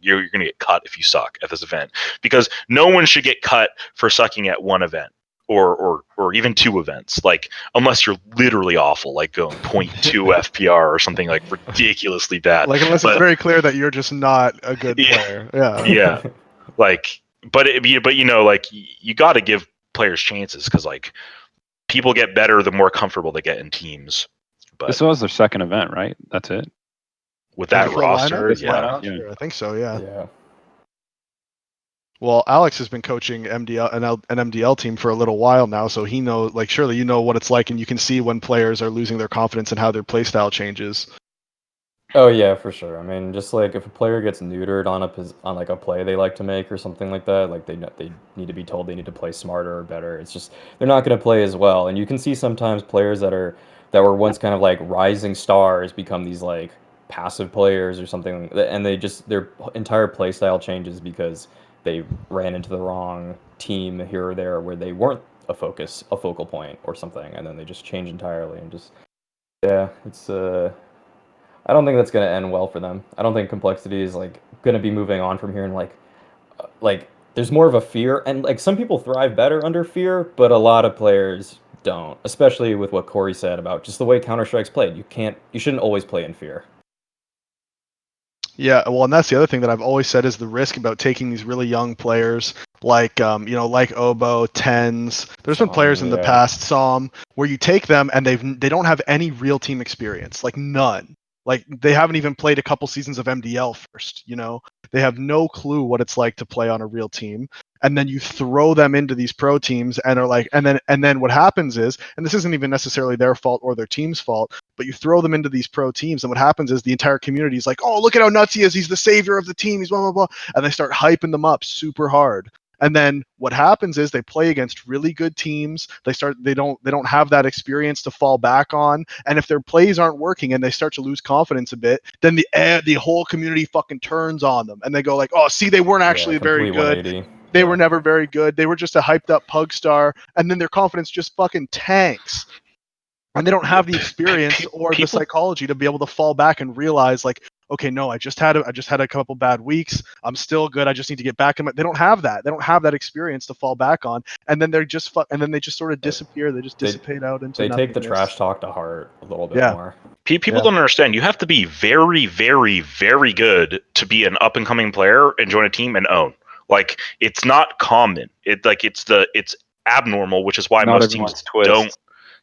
you're gonna get cut if you suck at this event, because no one should get cut for sucking at one event or even two events. Unless you're literally awful, going 0.2 FPR or something ridiculously bad. Unless it's very clear that you're just not a good player. Yeah. But you got to give players chances, because people get better the more comfortable they get in teams. But this was their second event, right? That's it. With that roster, yeah, I think so. Yeah. Well, Alex has been coaching an MDL team for a little while now, so he knows. Surely you know what it's like, and you can see when players are losing their confidence and how their playstyle changes. Oh yeah, for sure. I mean, just if a player gets neutered on a play they like to make or something like that, they need to be told they need to play smarter or better. It's just they're not going to play as well. And you can see sometimes players that were once kind of rising stars become these passive players or something, and their entire play style changes because they ran into the wrong team here or there where they weren't a focal point or something, and then they just change entirely. And just it's I don't think that's going to end well for them. I don't think Complexity is going to be moving on from here, and there's more of a fear, and some people thrive better under fear, but a lot of players don't, especially with what Corey said about just the way Counter-Strike's played. You shouldn't always play in fear. Yeah, well, and that's the other thing that I've always said is the risk about taking these really young players like Obo, Tens. There's been players in the past, Som, where you take them and they don't have any real team experience, none. They haven't even played a couple seasons of MDL first, They have no clue what it's like to play on a real team. And then you throw them into these pro teams and are and then what happens is, and this isn't even necessarily their fault or their team's fault, but you throw them into these pro teams, and what happens is the entire community is oh, look at how nuts he is. He's the savior of the team. He's blah, blah, blah. And they start hyping them up super hard. And then what happens is they play against really good teams. They don't have that experience to fall back on. And if their plays aren't working and they start to lose confidence a bit, then the whole community fucking turns on them and they go oh, see, they weren't actually very good. They were never very good. They were just a hyped up pug star, and then their confidence just fucking tanks. And they don't have the experience or the psychology to be able to fall back and realize, like, okay, no, I just had a couple bad weeks. I'm still good. I just need to get back in my. They don't have that. They don't have that experience to fall back on. And then they're just and then they just sort of disappear. They just dissipate out into. They take the trash talk to heart a little bit more. People don't understand. You have to be very, very, very good to be an up and coming player and join a team and own. Like, it's not common. It's abnormal, which is why Not most teams Twist. don't.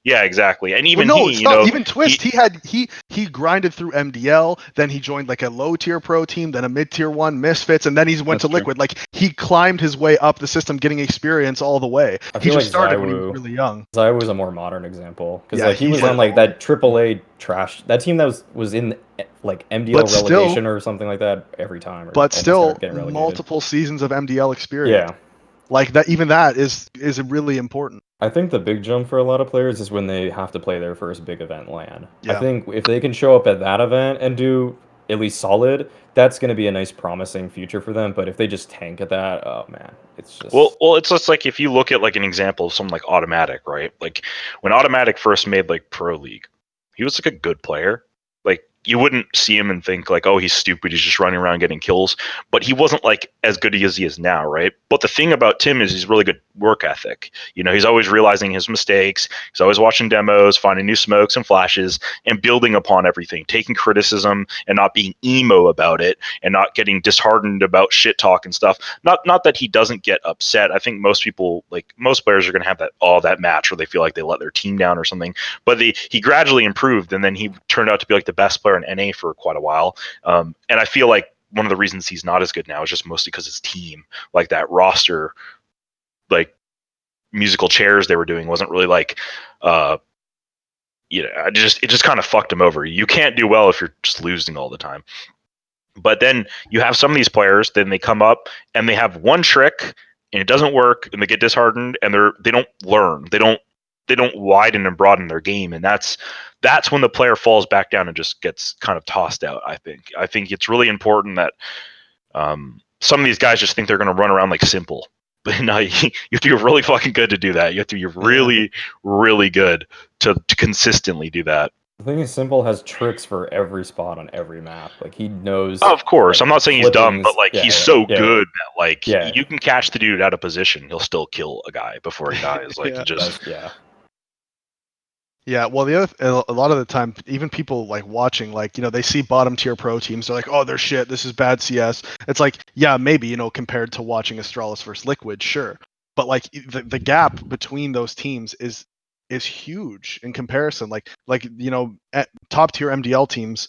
Yeah, exactly. And even even Twist. He grinded through MDL, then he joined like a low tier pro team, then a mid tier one, Misfits, and then he went to Liquid. Like, he climbed his way up the system, getting experience all the way. He just started when he was really young. ZywOo was a more modern example because he was on like that AAA trash. That team that was in like MDL relegation or something like that every time. But still, multiple seasons of MDL experience. Yeah. Like that, even that is really important. I think the big jump for a lot of players is when they have to play their first big event LAN. Yeah. I think if they can show up at that event and do at least solid, that's going to be a nice promising future for them. But if they just tank at that, oh man, it's just... Well, it's just like if you look at like an example of someone like Automatic, right? Like when Automatic first made like Pro League, he was like a good player. Like, you wouldn't see him and think like, oh, he's stupid, he's just running around getting kills. But he wasn't like as good as he is now, right? But the thing about Tim is he's really good work ethic. You know, he's always realizing his mistakes. He's always watching demos, finding new smokes and flashes, and building upon everything, taking criticism and not being emo about it, and not getting disheartened about shit talk and stuff. Not that he doesn't get upset. I think most people, like most players, are going to have that match where they feel like they let their team down or something. But he gradually improved, and then he turned out to be like the best player in NA for quite a while. And I feel like one of the reasons he's not as good now is just mostly because his team, like that roster, like musical chairs they were doing wasn't really like, it just kind of fucked him over. You can't do well if you're just losing all the time. But then you have some of these players, then they come up and they have one trick and it doesn't work, and they get disheartened, and they don't learn. They don't widen and broaden their game, and that's when the player falls back down and just gets kind of tossed out. I think it's really important that some of these guys just think they're going to run around like Simple, but no, you have to be really fucking good to do that. You have to be really, really good to consistently do that. The thing is, Simple has tricks for every spot on every map. Like, he knows. Oh, of course, like, I'm not saying he's dumb, but like he's so good that like Yeah. you can catch the dude out of position, he'll still kill a guy before he dies. Like, Yeah. he just Yeah, well, a lot of the time, even people like watching, like, they see bottom tier pro teams, they're like, oh, they're shit, this is bad CS. It's like, yeah, maybe, compared to watching Astralis versus Liquid, sure. But like the gap between those teams is huge in comparison. Like top tier MDL teams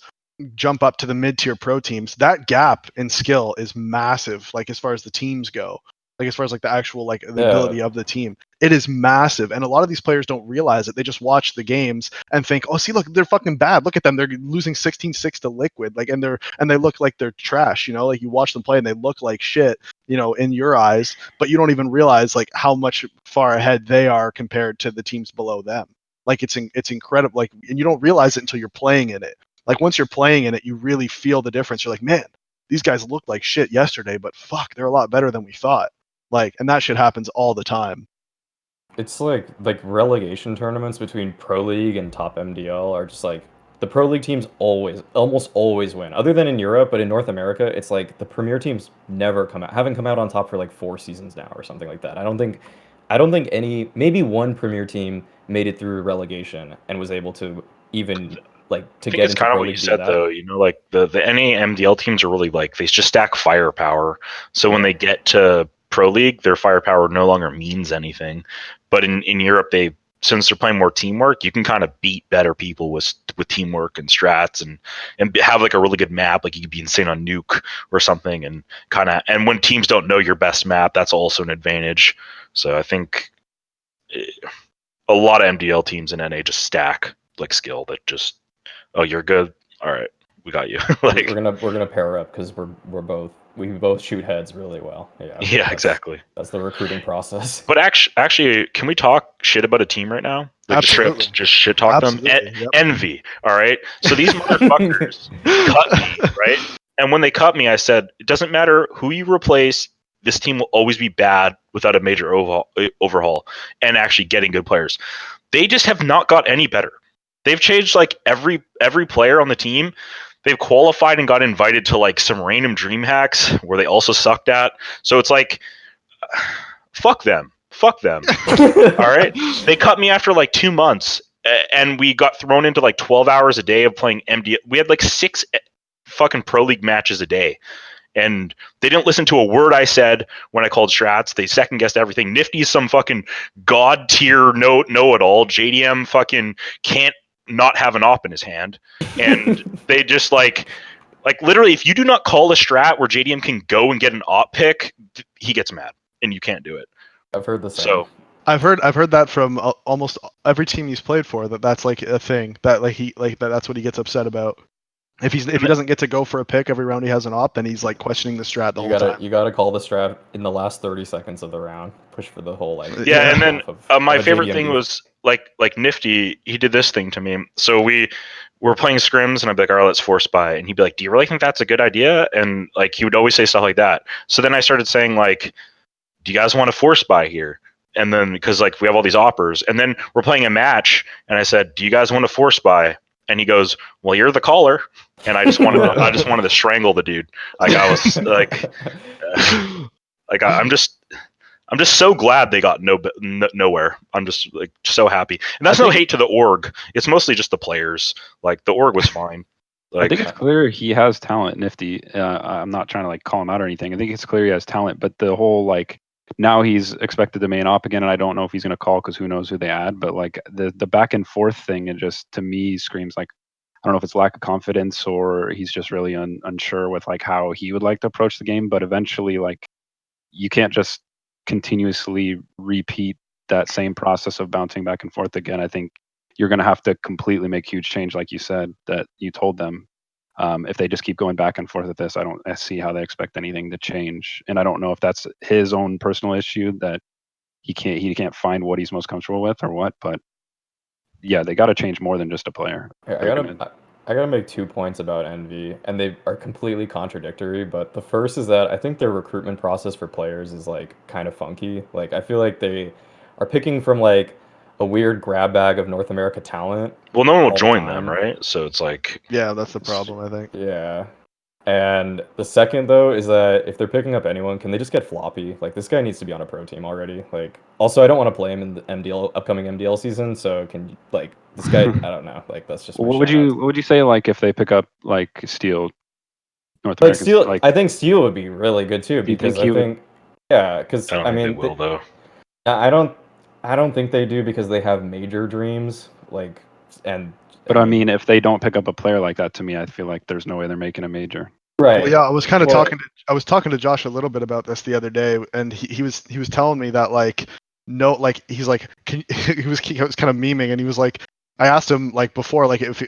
jump up to the mid tier pro teams. That gap in skill is massive, like as far as the teams go. Like as far as like the actual the ability of the team, it is massive, and a lot of these players don't realize it. They just watch the games and think, "Oh, see, look, they're fucking bad. Look at them. They're losing 16-6 to Liquid. Like, and they look like they're trash. Like you watch them play and they look like shit. In your eyes, but you don't even realize like how much far ahead they are compared to the teams below them. Like it's incredible. Like, and you don't realize it until you're playing in it. Like once you're playing in it, you really feel the difference. You're like, man, these guys looked like shit yesterday, but fuck, they're a lot better than we thought. Like, and that shit happens all the time. It's like relegation tournaments between Pro League and top MDL are just like, the Pro League teams almost always win. Other than in Europe, but in North America, it's like the premier teams haven't come out on top for like 4 seasons now or something like that. I don't think maybe one premier team made it through relegation and was able to even to get into kind of Pro what League you said though. Like the NA MDL teams are really like, they just stack firepower. So when they get to Pro League, their firepower no longer means anything. But in Europe, since they're playing more teamwork, you can kind of beat better people with teamwork and strats and have like a really good map. Like you could be insane on Nuke or something, and when teams don't know your best map, that's also an advantage. So I think a lot of MDL teams in NA just stack like skill that just, oh, you're good, all right, we got you. Like we're gonna pair up because we both shoot heads really well. Yeah, exactly. That's the recruiting process. But actually, can we talk shit about a team right now? Like Absolutely. just shit talk them. Yep. Envy. All right. So these motherfuckers cut me, right? And when they cut me, I said, it doesn't matter who you replace. this team will always be bad without a major overhaul and actually getting good players. They just have not got any better. They've changed like every player on the team. They've qualified and got invited to like some random dream hacks where they also sucked at. So it's like, fuck them. Fuck them. All right. They cut me after like 2 months, and we got thrown into like 12 hours a day of playing MD. We had like 6 fucking Pro League matches a day. And they didn't listen to a word I said when I called strats. They second guessed everything. Nifty's some fucking god tier know it all. JDM fucking can't not have an op in his hand. And they just like literally, if you do not call a strat where JDM can go and get an op pick, he gets mad, and you can't do it. I've heard the same. So I've heard that from almost every team he's played for. That's like a thing that that's what he gets upset about. If he doesn't get to go for a pick every round he has an op, then he's like questioning the strat the whole time. You gotta call the strat in the last 30 seconds of the round. Push for the whole like. Yeah, and then my favorite thing was like Nifty. He did this thing to me. So we were playing scrims, and I'd be like, "All right, let's force buy," and he'd be like, "Do you really think that's a good idea?" And like he would always say stuff like that. So then I started saying like, "Do you guys want to force buy here?" And then because like we have all these oppers, and then we're playing a match, and I said, "Do you guys want to force buy?" And he goes, "Well, you're the caller," and I just wanted to strangle the dude. Like I was like, I'm just so glad they got nowhere. I'm just like so happy, and that's no hate to the org. It's mostly just the players. Like the org was fine. Like, I think it's clear he has talent, Nifty. I'm not trying to like call him out or anything. I think it's clear he has talent, but the whole like now he's expected to main op again, and I don't know if he's going to call because who knows who they add. But like the back and forth thing, it just to me screams like I don't know if it's lack of confidence or he's just really unsure with like how he would like to approach the game. But eventually, like you can't just continuously repeat that same process of bouncing back and forth again. I think you're going to have to completely make huge change, like you said, that you told them. If they just keep going back and forth with this, I don't see how they expect anything to change. And I don't know if that's his own personal issue that he can't find what he's most comfortable with or what. But yeah, they got to change more than just a player. I gotta make 2 points about Envy, and they are completely contradictory. But the first is that I think their recruitment process for players is like kind of funky. Like I feel like they are picking from like a weird grab bag of North America talent. Well, no one will join them, right? So it's like yeah, that's the problem, I think. Yeah. And the second though is that if they're picking up anyone, can they just get floppy? Like this guy needs to be on a pro team already. Like also I don't want to play him in the upcoming MDL season, so can like this guy I don't know. Like that's just what would you say like if they pick up like Steel North American? Steel, like, I think Steel would be really good too because I think because I mean they will though. I don't think they do because they have major dreams like But I mean, if they don't pick up a player like that, to me, I feel like there's no way they're making a major. Right. Well, yeah, I was kind of talking to Josh a little bit about this the other day, and he was telling me that like no, like he's like he was kind of memeing, and he was like. I asked him like before, like if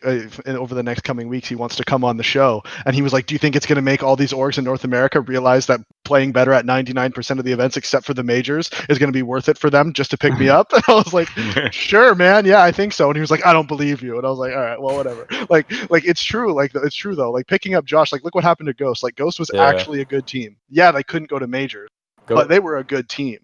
over the next coming weeks he wants to come on the show, and he was like, "Do you think it's going to make all these orgs in North America realize that playing better at 99% of the events except for the majors is going to be worth it for them just to pick me up?" And I was like, "Sure, man, yeah, I think so." And he was like, "I don't believe you," and I was like, "All right, well, whatever." Like it's true, like it's true though. Like picking up Josh, like look what happened to Ghost. Like Ghost was actually a good team. Yeah, they couldn't go to majors, but they were a good team.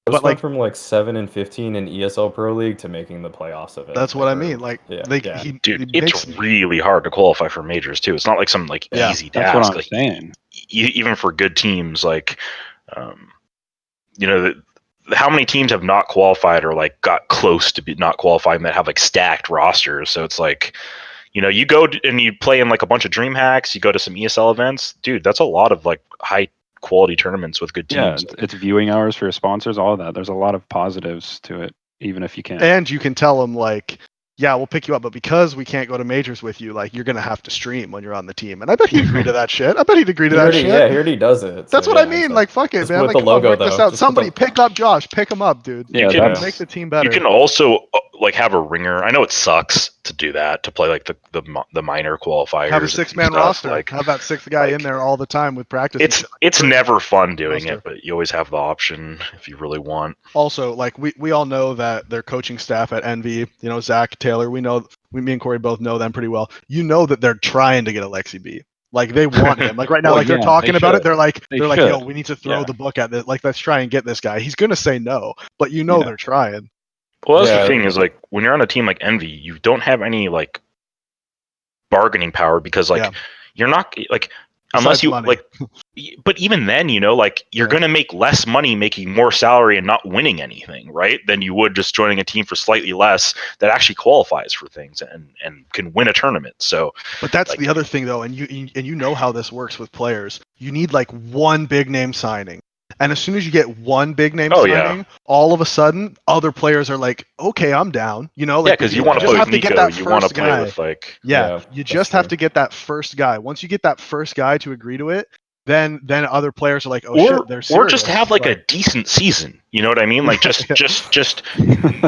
But like from like 7-15 in ESL Pro League to making the playoffs of it. That's what I mean. Like, it's really hard to qualify for majors too. It's not like some like easy task. That's what I'm like, saying. Even for good teams, like, how many teams have not qualified or like got close to be not qualifying that have like stacked rosters? So it's like, you go and you play in like a bunch of dream hacks. You go to some ESL events, dude. That's a lot of like high quality tournaments with good teams. Yeah, it's viewing hours for your sponsors, all of that. There's a lot of positives to it, even if you can't. And you can tell them like, yeah, we'll pick you up, but because we can't go to majors with you, like you're gonna have to stream when you're on the team. And I bet he'd agree to that shit. I bet he'd agree to that shit. Yeah, he already does it. That's what I mean. Like, fuck it, man. With the logo, though. Somebody pick up Josh. Pick him up, dude. Yeah, you can make the team better. You can also like have a ringer. I know it sucks to do that, to play like the minor qualifiers. Have a 6-man roster. Like, have that sixth guy in there all the time with practice. It's never fun doing it, but you always have the option if you really want. Also, like we all know that their coaching staff at Envy, Zach, Taylor, me and Corey both know them pretty well. You know that they're trying to get Aleksib. Like they want him. Like right now, Well, like they're yeah, talking they about it. should. They're like, They yo, should. we need to throw Yeah. the book at this. Like, let's try and get this guy. He's gonna say no, but you know Yeah. they're trying. Well, that's the Yeah. thing is like when you're on a team like Envy, you don't have any like bargaining power because like Yeah. you're not like Besides unless you money. like. But even then, you know, like you're Yeah. gonna make less money making more salary and not winning anything, right? Than you would just joining a team for slightly less that actually qualifies for things and can win a tournament. So, But that's like, the other thing though, and you know how this works with players. You need like one big name signing. And as soon as you get one big name Oh, yeah. signing, all of a sudden other players are like, okay, I'm down. You know, yeah, like because you you want to just play with have to get Nico, that you want to first play guy. with like Yeah, you that's just have true. to get that first guy. Once you get that first guy to agree to it, then other players are like, oh shit, they're serious. or just have like a decent season. You know what I mean? Like just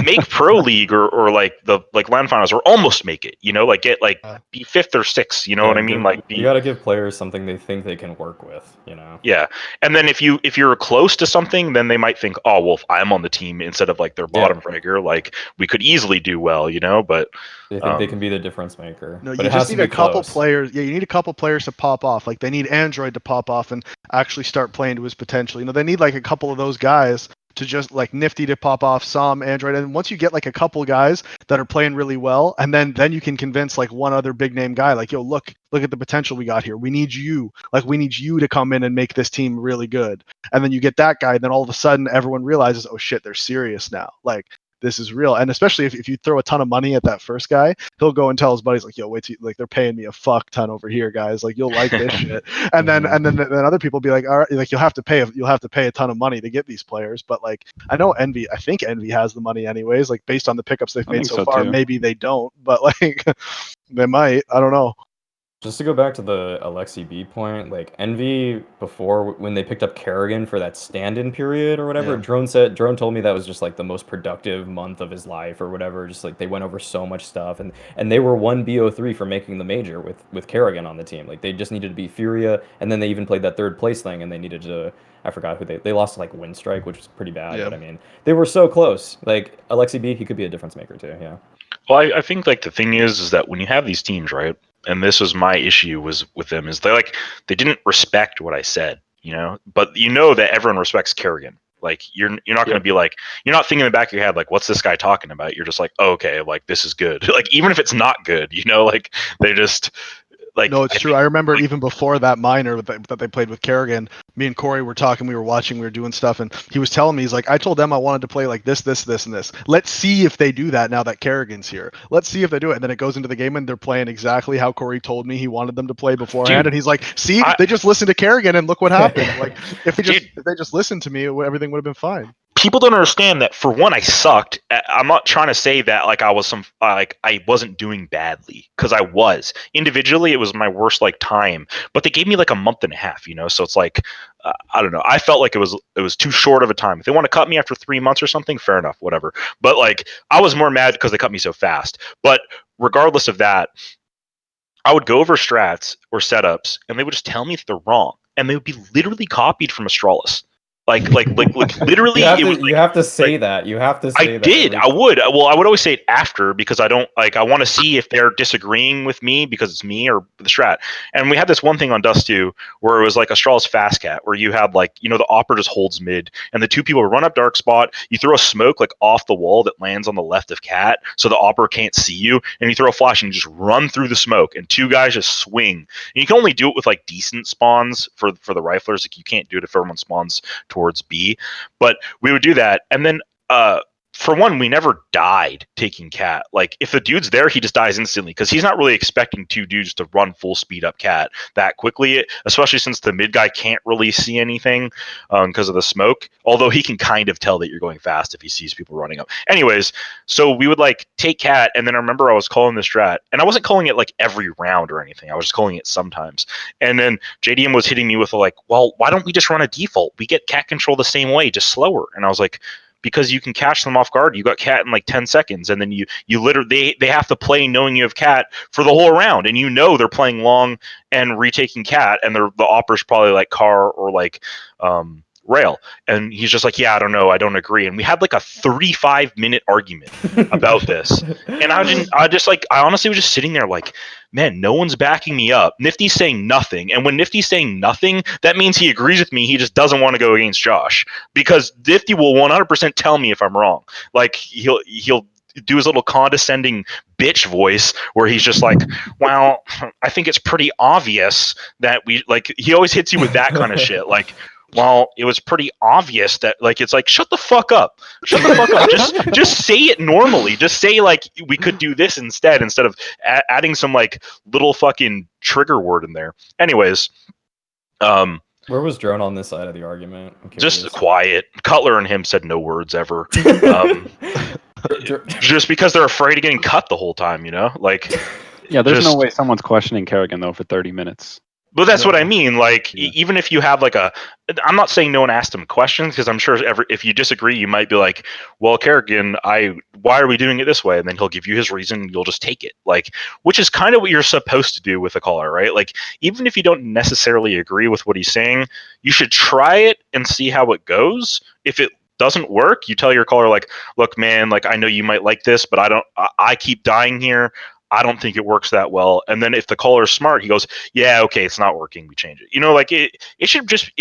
make pro league or like the like land finals or almost make it. You know, like get like be fifth or sixth. You know what I mean? Like you got to give players something they think they can work with. You know. Yeah, and then if you're close to something, then they might think, oh well, if I'm on the team instead of like their bottom fragger, like we could easily do well, you know. But they think they can be the difference maker. No, but you it has just to need be a couple close. players. Yeah, you need a couple players to pop off. Like they need Android to pop off and actually start playing to his potential. You know, they need like a couple of those guys to just like Nifty to pop off some Android. And once you get like a couple guys that are playing really well, and then you can convince like one other big name guy, like, yo, look at the potential we got here. We need you. Like we need you to come in and make this team really good. And then you get that guy, and then all of a sudden everyone realizes, oh shit, they're serious now. Like this is real. And especially if you throw a ton of money at that first guy, he'll go and tell his buddies like, yo, wait till, like they're paying me a fuck ton over here, guys. Like you'll like this shit. And then other people be like, all right, like you'll have to pay a ton of money to get these players. But like I think Envy has the money anyways, like based on the pickups they've made so far. Too. Maybe they don't, but like they might. I don't know. Just to go back to the Aleksib point, like Envy before when they picked up Kerrigan for that stand-in period or whatever, Yeah. Drone told me that was just like the most productive month of his life or whatever. Just like they went over so much stuff and they were one BO3 for making the major with Kerrigan on the team. Like they just needed to be Furia, and then they even played that third place thing and they needed to, I forgot who they lost to like Windstrike, which was pretty bad. Yeah. But I mean, they were so close. Like Aleksib, he could be a difference maker too. Yeah. Well, I think like the thing is that when you have these teams, right? And this was my issue was with them is they didn't respect what I said, you know. But you know that everyone respects Kerrigan. Like you're not going to be like you're not thinking in the back of your head like what's this guy talking about? You're just like oh, okay, like this is good. Like even if it's not good, you know, like they just like no, it's true. I remember even before that minor that they played with Kerrigan, me and Corey were talking, we were watching, we were doing stuff, and he was telling me, he's like, I told them I wanted to play like this, this, this, and this. Let's see if they do that now that Kerrigan's here. Let's see if they do it. And then it goes into the game and they're playing exactly how Corey told me he wanted them to play beforehand. Dude, and he's like, see, they just listened to Kerrigan and look what happened. Like if they just listened to me, everything would have been fine. People don't understand that for one I sucked. I'm not trying to say that like I was some like I wasn't doing badly because I was. Individually it was my worst like time, but they gave me like a month and a half, you know, so it's like I don't know, I felt like it was too short of a time. If they want to cut me after 3 months or something, fair enough, whatever, but like I was more mad because they cut me so fast. But regardless of that, I would go over strats or setups and they would just tell me if they're wrong, and they would be literally copied from Astralis. Like literally, you have to say that. You have to say I that. did. I would. Well, I would always say it after because I don't like. I want to see if they're disagreeing with me because it's me or the strat. And we had this one thing on Dust 2 where it was like Astralis Fast Cat, where you had like the Opera just holds mid, and the two people run up dark spot. You throw a smoke like off the wall that lands on the left of Cat, so the Opera can't see you, and you throw a flash and you just run through the smoke, and two guys just swing. And you can only do it with like decent spawns for the riflers. Like you can't do it if everyone spawns towards B, but we would do that. And then for one, we never died taking Cat. Like if the dude's there, he just dies instantly because he's not really expecting two dudes to run full speed up Cat that quickly, especially since the mid guy can't really see anything because of the smoke, although he can kind of tell that you're going fast if he sees people running up. Anyways, so we would like take Cat, and then I remember I was calling this strat, and I wasn't calling it like every round or anything, I was just calling it sometimes. And then JDM was hitting me with like, well, why don't we just run a default? We get Cat control the same way, just slower. And I was like, because you can catch them off guard. You got Cat in like 10 seconds, and then you literally they have to play knowing you have Cat for the whole round, and they're playing long and retaking Cat, and the Opera's probably like Car or like rail. And he's just like, yeah, I don't know, I don't agree. And we had like a 35-minute argument about this. And I honestly was just sitting there like, man, no one's backing me up. Nifty's saying nothing. And when Nifty's saying nothing, that means he agrees with me. He just doesn't want to go against Josh, because Nifty will 100% tell me if I'm wrong. Like he'll do his little condescending bitch voice where he's just like, well, I think it's pretty obvious that we, like, he always hits you with that kind of shit. Like, well, it was pretty obvious that, like, it's like, shut the fuck up. Shut the fuck up. Just say it normally. Just say, like, we could do this instead of adding some, like, little fucking trigger word in there. Anyways, where was Drone on this side of the argument? Just quiet. Cutler and him said no words ever. Just because they're afraid of getting cut the whole time, you know? Like, yeah, there's no way someone's questioning Kerrigan though for 30 minutes. But that's what I mean. Like, even if you have like I'm not saying no one asked him questions, because I'm sure if you disagree, you might be like, well, Kerrigan, why are we doing it this way? And then he'll give you his reason, and you'll just take it. Like, which is kind of what you're supposed to do with a caller, right? Like, even if you don't necessarily agree with what he's saying, you should try it and see how it goes. If it doesn't work, you tell your caller, like, look, man, like, I know you might like this, but I keep dying here. I don't think it works that well. And then if the caller is smart, he goes, yeah, okay, it's not working, we change it. You know, like, it should just,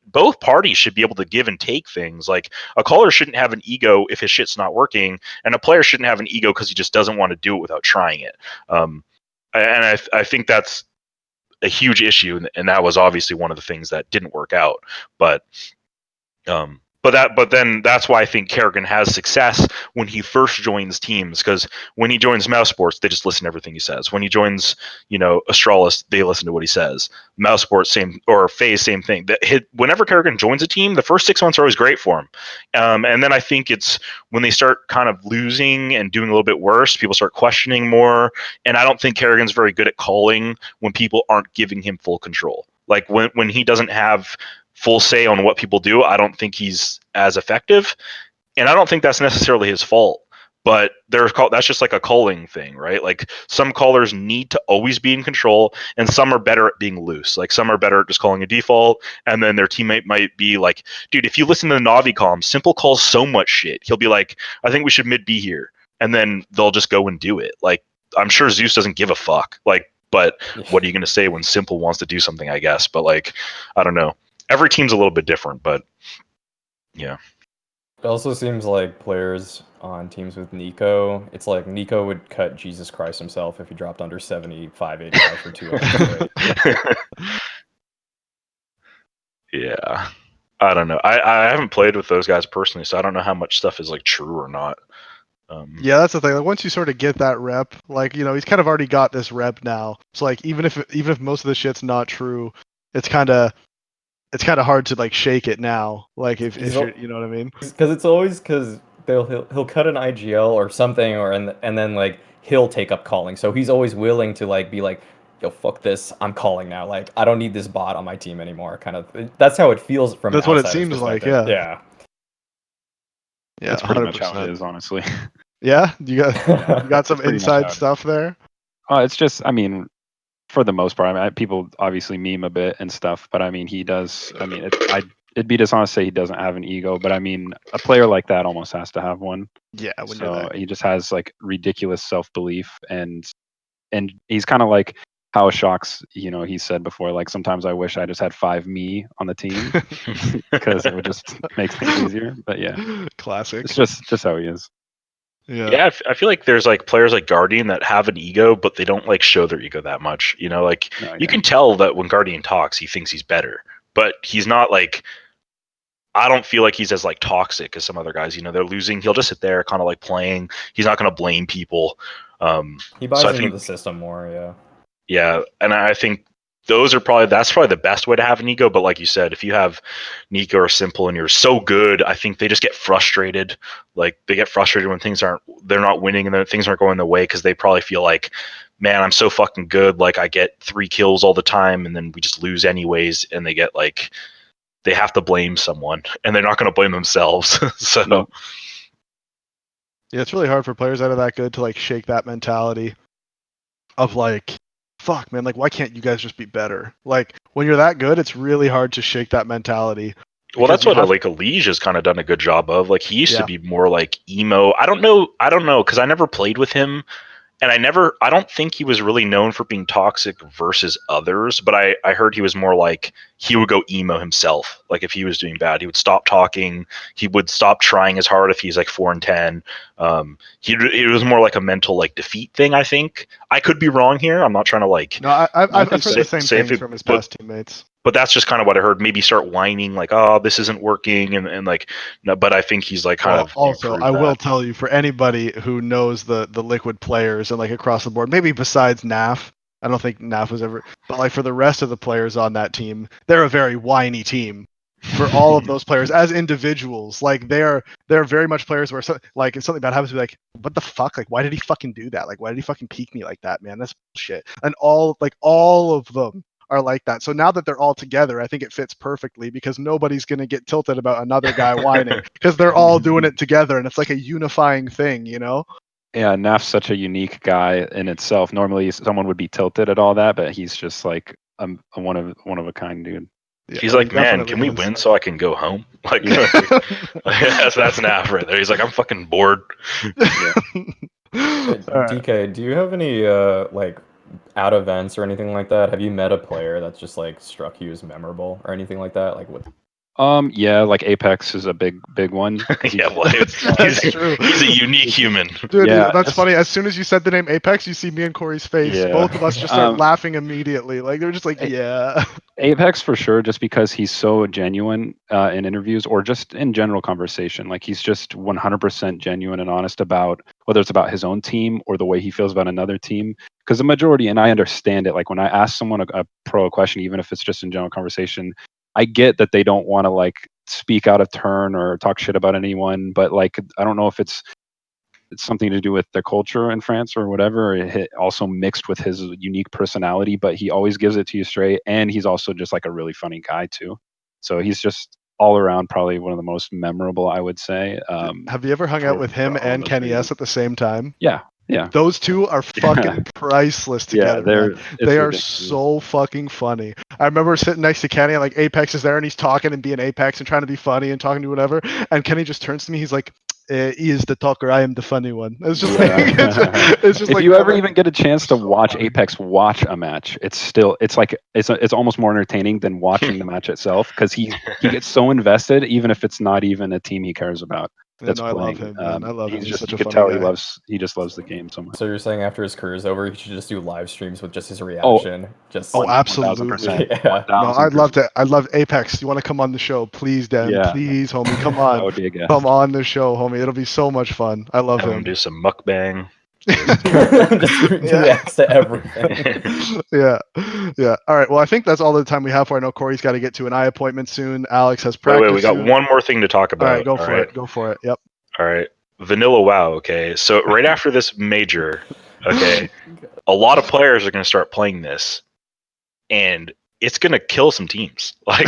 both parties should be able to give and take things. Like, a caller shouldn't have an ego if his shit's not working, and a player shouldn't have an ego because he just doesn't want to do it without trying it. And I think that's a huge issue, and that was obviously one of the things that didn't work out. But then that's why I think Kerrigan has success when he first joins teams, because when he joins Mouse Sports, they just listen to everything he says. When he joins, Astralis, they listen to what he says. Mouse Sports, same, or FaZe, same thing. Whenever Kerrigan joins a team, the first 6 months are always great for him. And then I think it's when they start kind of losing and doing a little bit worse, people start questioning more. And I don't think Kerrigan's very good at calling when people aren't giving him full control. Like, when he doesn't have full say on what people do, I don't think he's as effective, and I don't think that's necessarily his fault. But that's just like a calling thing, right? Like, some callers need to always be in control, and some are better at being loose. Like, some are better at just calling a default, and then their teammate might be like, dude, if you listen to the Navi call, Simple calls so much shit. He'll be like, I think we should mid B here, and then they'll just go and do it. Like, I'm sure Zeus doesn't give a fuck. Like, but what are you going to say when Simple wants to do something, I guess? But, like, I don't know. Every team's a little bit different, but yeah. It also seems like players on teams with Nico, it's like Nico would cut Jesus Christ himself if he dropped under 75, 85 for 2 hours. Yeah. I don't know. I haven't played with those guys personally, so I don't know how much stuff is, like, true or not. Yeah, that's the thing. Like, once you sort of get that rep, like, he's kind of already got this rep now. So, like, even if most of the shit's not true, it's kind of hard to, like, shake it now. Like, if you're, you know what I mean? Because it's always because he'll cut an IGL or something, and then, like, he'll take up calling. So he's always willing to, like, be like, yo, fuck this, I'm calling now. Like, I don't need this bot on my team anymore. Kind of. That's how it feels from. That's what it seems like. Yeah. Yeah. Yeah. That's pretty 100%. much how it is, honestly. Yeah, you got some inside stuff there. It's just, I mean, for the most part, I mean, people obviously meme a bit and stuff, but I mean, he does. I mean, it'd be dishonest to say he doesn't have an ego, but I mean, a player like that almost has to have one. Yeah, so he just has, like, ridiculous self-belief, and he's kind of like how Shocks, he said before, like, sometimes I wish I just had 5 me on the team because it would just make things easier. But yeah, classic. It's just how he is. Yeah, I feel like there's, like, players like Guardian that have an ego, but they don't, like, show their ego that much. Like, you can tell that when Guardian talks, he thinks he's better, but he's not, like, I don't feel like he's as, like, toxic as some other guys. They're losing, he'll just sit there kind of, like, playing. He's not going to blame people. He buys into the system more, yeah. Yeah, and I think that's probably the best way to have an ego. But like you said, if you have Nico or Simple and you're so good, I think they just get frustrated. Like, they get frustrated when they're not winning and things aren't going their way, because they probably feel like, man, I'm so fucking good. Like, I get 3 kills all the time, and then we just lose anyways. And they get, like, they have to blame someone, and they're not going to blame themselves. So no. Yeah, it's really hard for players that are that good to, like, shake that mentality of, like, fuck, man, like, why can't you guys just be better? Like, when you're that good, it's really hard to shake that mentality Well, Because that's you what have- like Elige has kind of done a good job of. Like he used Yeah. to be more like emo. I don't know because I never played with him, and I don't think he was really known for being toxic versus others. But I heard he was more like he would go emo himself. Like if he was doing bad, he would stop talking. He would stop trying as hard if he's like 4-10. It was more like a mental like defeat thing. I think I could be wrong here. I'm not trying to like. No, I've heard think the same say if things it- from his but- past teammates. But that's just kind of what I heard. Maybe start whining like, "Oh, this isn't working," and like, no. But I think he's like kind Well, of also, improved I will that. tell you, for anybody who knows the liquid players and like across the board, maybe besides NAF, I don't think NAF was ever, but like for the rest of the players on that team, they're a very whiny team. For all of those players as individuals, like they're very much players where like if something bad happens, to be like, what the fuck? Like, why did he fucking do that? Like, why did he fucking peek me like that, man? That's shit. And all of them are like that. So now that they're all together, I think it fits perfectly because nobody's gonna get tilted about another guy whining because they're all doing it together and it's like a unifying thing, you know? Yeah, Naf's such a unique guy in itself. Normally, someone would be tilted at all that, but he's just like a one of a kind dude. Yeah, He's he like, man, definitely can we is. win so I can go home? Like, Yeah. that's Naf right there. He's like, I'm fucking bored. All right. DK, do you have any like at events or anything like that? Have you met a player that's just like struck you as memorable or anything like that? Like with Yeah, like Apex is a big one. Yeah, well, That's true. he's a unique human. Dude, Yeah, that's funny. As soon as you said the name Apex, you see me and Corey's face. Yeah. Both of us just start Um, laughing immediately. Like they're just like, yeah. Apex for sure, just because he's so genuine in interviews or just in general conversation. Like he's just 100% genuine and honest about whether it's about his own team or the way he feels about another team. Because the majority, and I understand it, like when I ask someone a pro question, even if it's just in general conversation, I get that they don't want to like speak out of turn or talk shit about anyone. But like, I don't know if it's something to do with the culture in France or whatever. Also mixed with his unique personality, but he always gives it to you straight. And he's also just like a really funny guy too. So he's just all around probably one of the most memorable, I would say. Have you ever hung out with him for all and those Kenny reasons. S at the same time? Yeah. Those two are fucking priceless together. Man. it's They are ridiculous. so fucking funny. I remember sitting next to Kenny, and like Apex is there, and he's talking and being Apex and trying to be funny and talking to whatever. And Kenny just turns to me, he's like, "He is the talker. I am the funny one." It's just like, it's just if like you ever even get a chance to watch Apex watch a match, it's almost more entertaining than watching the match itself because he gets so invested, even if it's not even a team he cares about. Yeah, That's no, I love playing. him, man. I love him. He's He's just such you a could funny tell guy. he just loves the game so much. so you're saying after his career is over, he should just do live streams with just his reaction. Just Oh, absolutely. 1000%. Yeah. No, I'd love to. I love Apex. You want to come on the show, please, Dan? Yeah. Please, homie, come That on. would be a guess. Come on the show, homie. It'll be so much fun. I love Have him him. do some mukbang. Just reacts to everything. Yeah. All right. Well, I think that's all the time we have for. I know Corey's got to get to an eye appointment soon. Alex has Wait, practice. we got soon. one more thing to talk about. All right, go for it. Go for it. Yep. All right. Vanilla WoW, okay. So right after this major, okay, a lot of players are going to start playing this, and it's going to kill some teams. Like,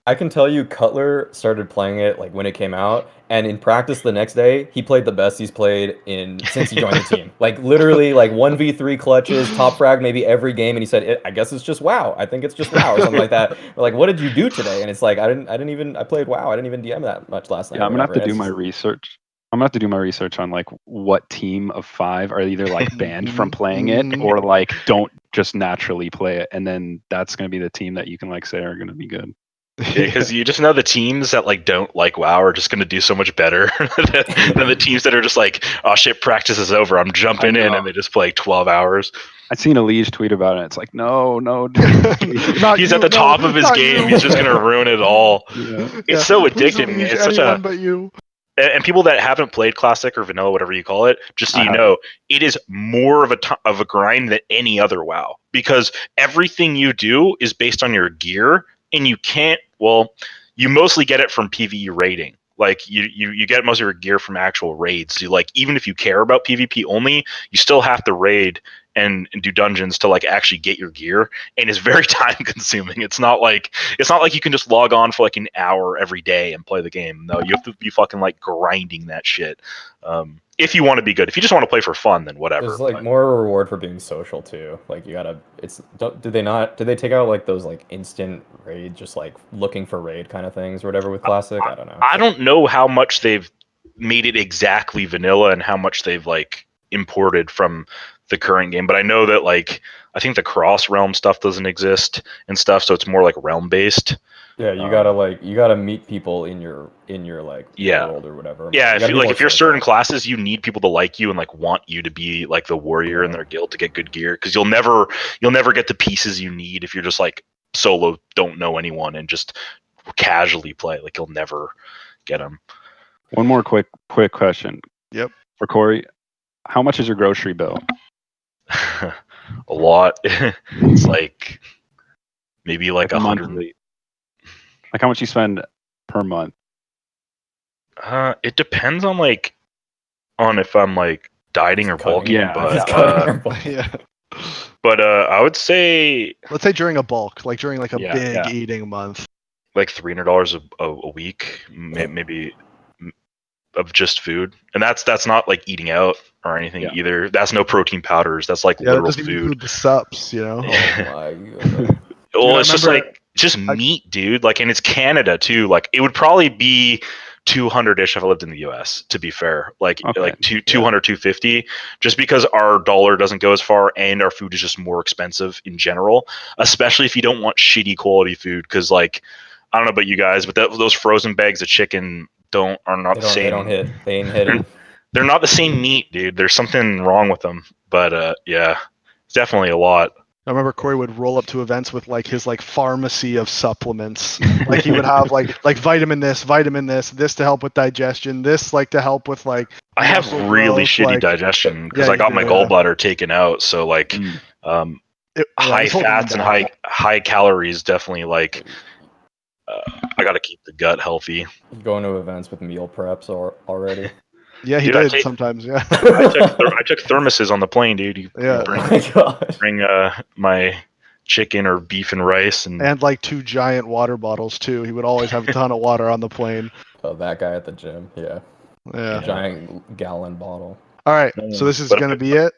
I can tell you Cutler started playing it like when it came out, and in practice the next day he played the best he's played since he joined the team. Like literally like 1v3 clutches, top frag maybe every game, and he said, I guess it's just WoW. I think it's just WoW or something like that. We're like, what did you do today? And it's like I played WoW. I didn't even DM that much last night. Yeah, I'm gonna have to do my my research. I'm gonna have to do my research on like what team of 5 are either like banned from playing it or like don't just naturally play it, and then that's gonna be the team that you can like say are gonna be good. because you just know the teams that like don't like WoW are just going to do so much better than the teams that are just like, oh shit, practice is over. I'm jumping in, and they just play 12 hours. I'd seen Elige tweet about it. It's like, no. He's at the top of his game. He's just going to ruin it all. Yeah. It's so Please addicting. don't use It's such anyone a but you. and people that haven't played classic or vanilla, whatever you call it, just so you know, it is more of a grind than any other WoW because everything you do is based on your gear, and you can't. Well, you mostly get it from PvE raiding. Like you get most of your gear from actual raids. So like even if you care about PvP only, you still have to raid and do dungeons to like actually get your gear, and it's very time consuming. It's not like you can just log on for like an hour every day and play the game. No, you have to be fucking like grinding that shit. if you want to be good. If you just want to play for fun, then whatever. There's like more reward for being social too. Like you gotta. Do they take out like those like instant raid, just like looking for raid kind of things or whatever with classic? I don't know. I don't know how much they've made it exactly vanilla and how much they've like imported from the current game, but I know that like I think the cross realm stuff doesn't exist and stuff, so it's more like realm based. Yeah, you gotta meet people in your like world or whatever. Yeah, if you're certain classes, you need people to like you and like want you to be like the warrior in their guild to get good gear, because you'll never get the pieces you need if you're just like solo, don't know anyone, and just casually play. Like you'll never get them. One more quick question. Yep. For Corey, how much is your grocery bill? A lot. It's like maybe like 100. Like how much you spend per month? It depends on if I'm like dieting or bulking. Yeah, But I would say, let's say during a bulk, like during like a big eating month, like $300 a week, maybe, of just food, and that's not like eating out or anything either. That's no protein powders. That's like literal food. Include the sups, you know. Oh my god. Well, it's just meat, dude. Like, and it's Canada too. Like, it would probably be 200-ish if I lived in the US, to be fair. Like 200, 250, just because our dollar doesn't go as far and our food is just more expensive in general, especially if you don't want shitty quality food. Because like, I don't know about you guys, but those frozen bags of chicken are not the same. They don't hit. They ain't hitting. They're not the same meat, dude. There's something wrong with them. But yeah, it's definitely a lot. I remember Corey would roll up to events with like his like pharmacy of supplements. Like he would have like vitamin this to help with digestion, this like to help with like. I have really shitty digestion because I got my gallbladder taken out. So like, high fats and high calories definitely like. I got to keep the gut healthy. Going to events with meal preps already. Yeah, he did sometimes. Yeah, I took thermoses on the plane, dude. Bring my chicken or beef and rice, and like 2 giant water bottles too. He would always have a ton of water on the plane. Oh, that guy at the gym, yeah. A giant gallon bottle. All right, so this is going to be it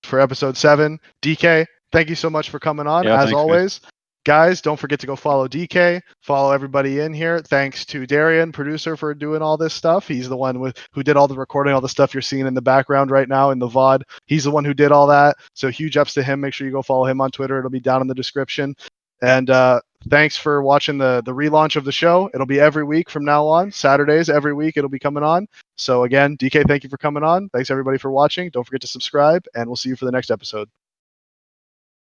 for episode 7. DK, thank you so much for coming on, as always. Guys, don't forget to go follow DK, follow everybody in here. Thanks to Darian, producer, for doing all this stuff. He's the one who did all the recording, all the stuff you're seeing in the background right now in the VOD. He's the one who did all that. So huge ups to him. Make sure you go follow him on Twitter. It'll be down in the description. And thanks for watching the relaunch of the show. It'll be every week from now on. Saturdays, every week, it'll be coming on. So again, DK, thank you for coming on. Thanks everybody for watching. Don't forget to subscribe, and we'll see you for the next episode.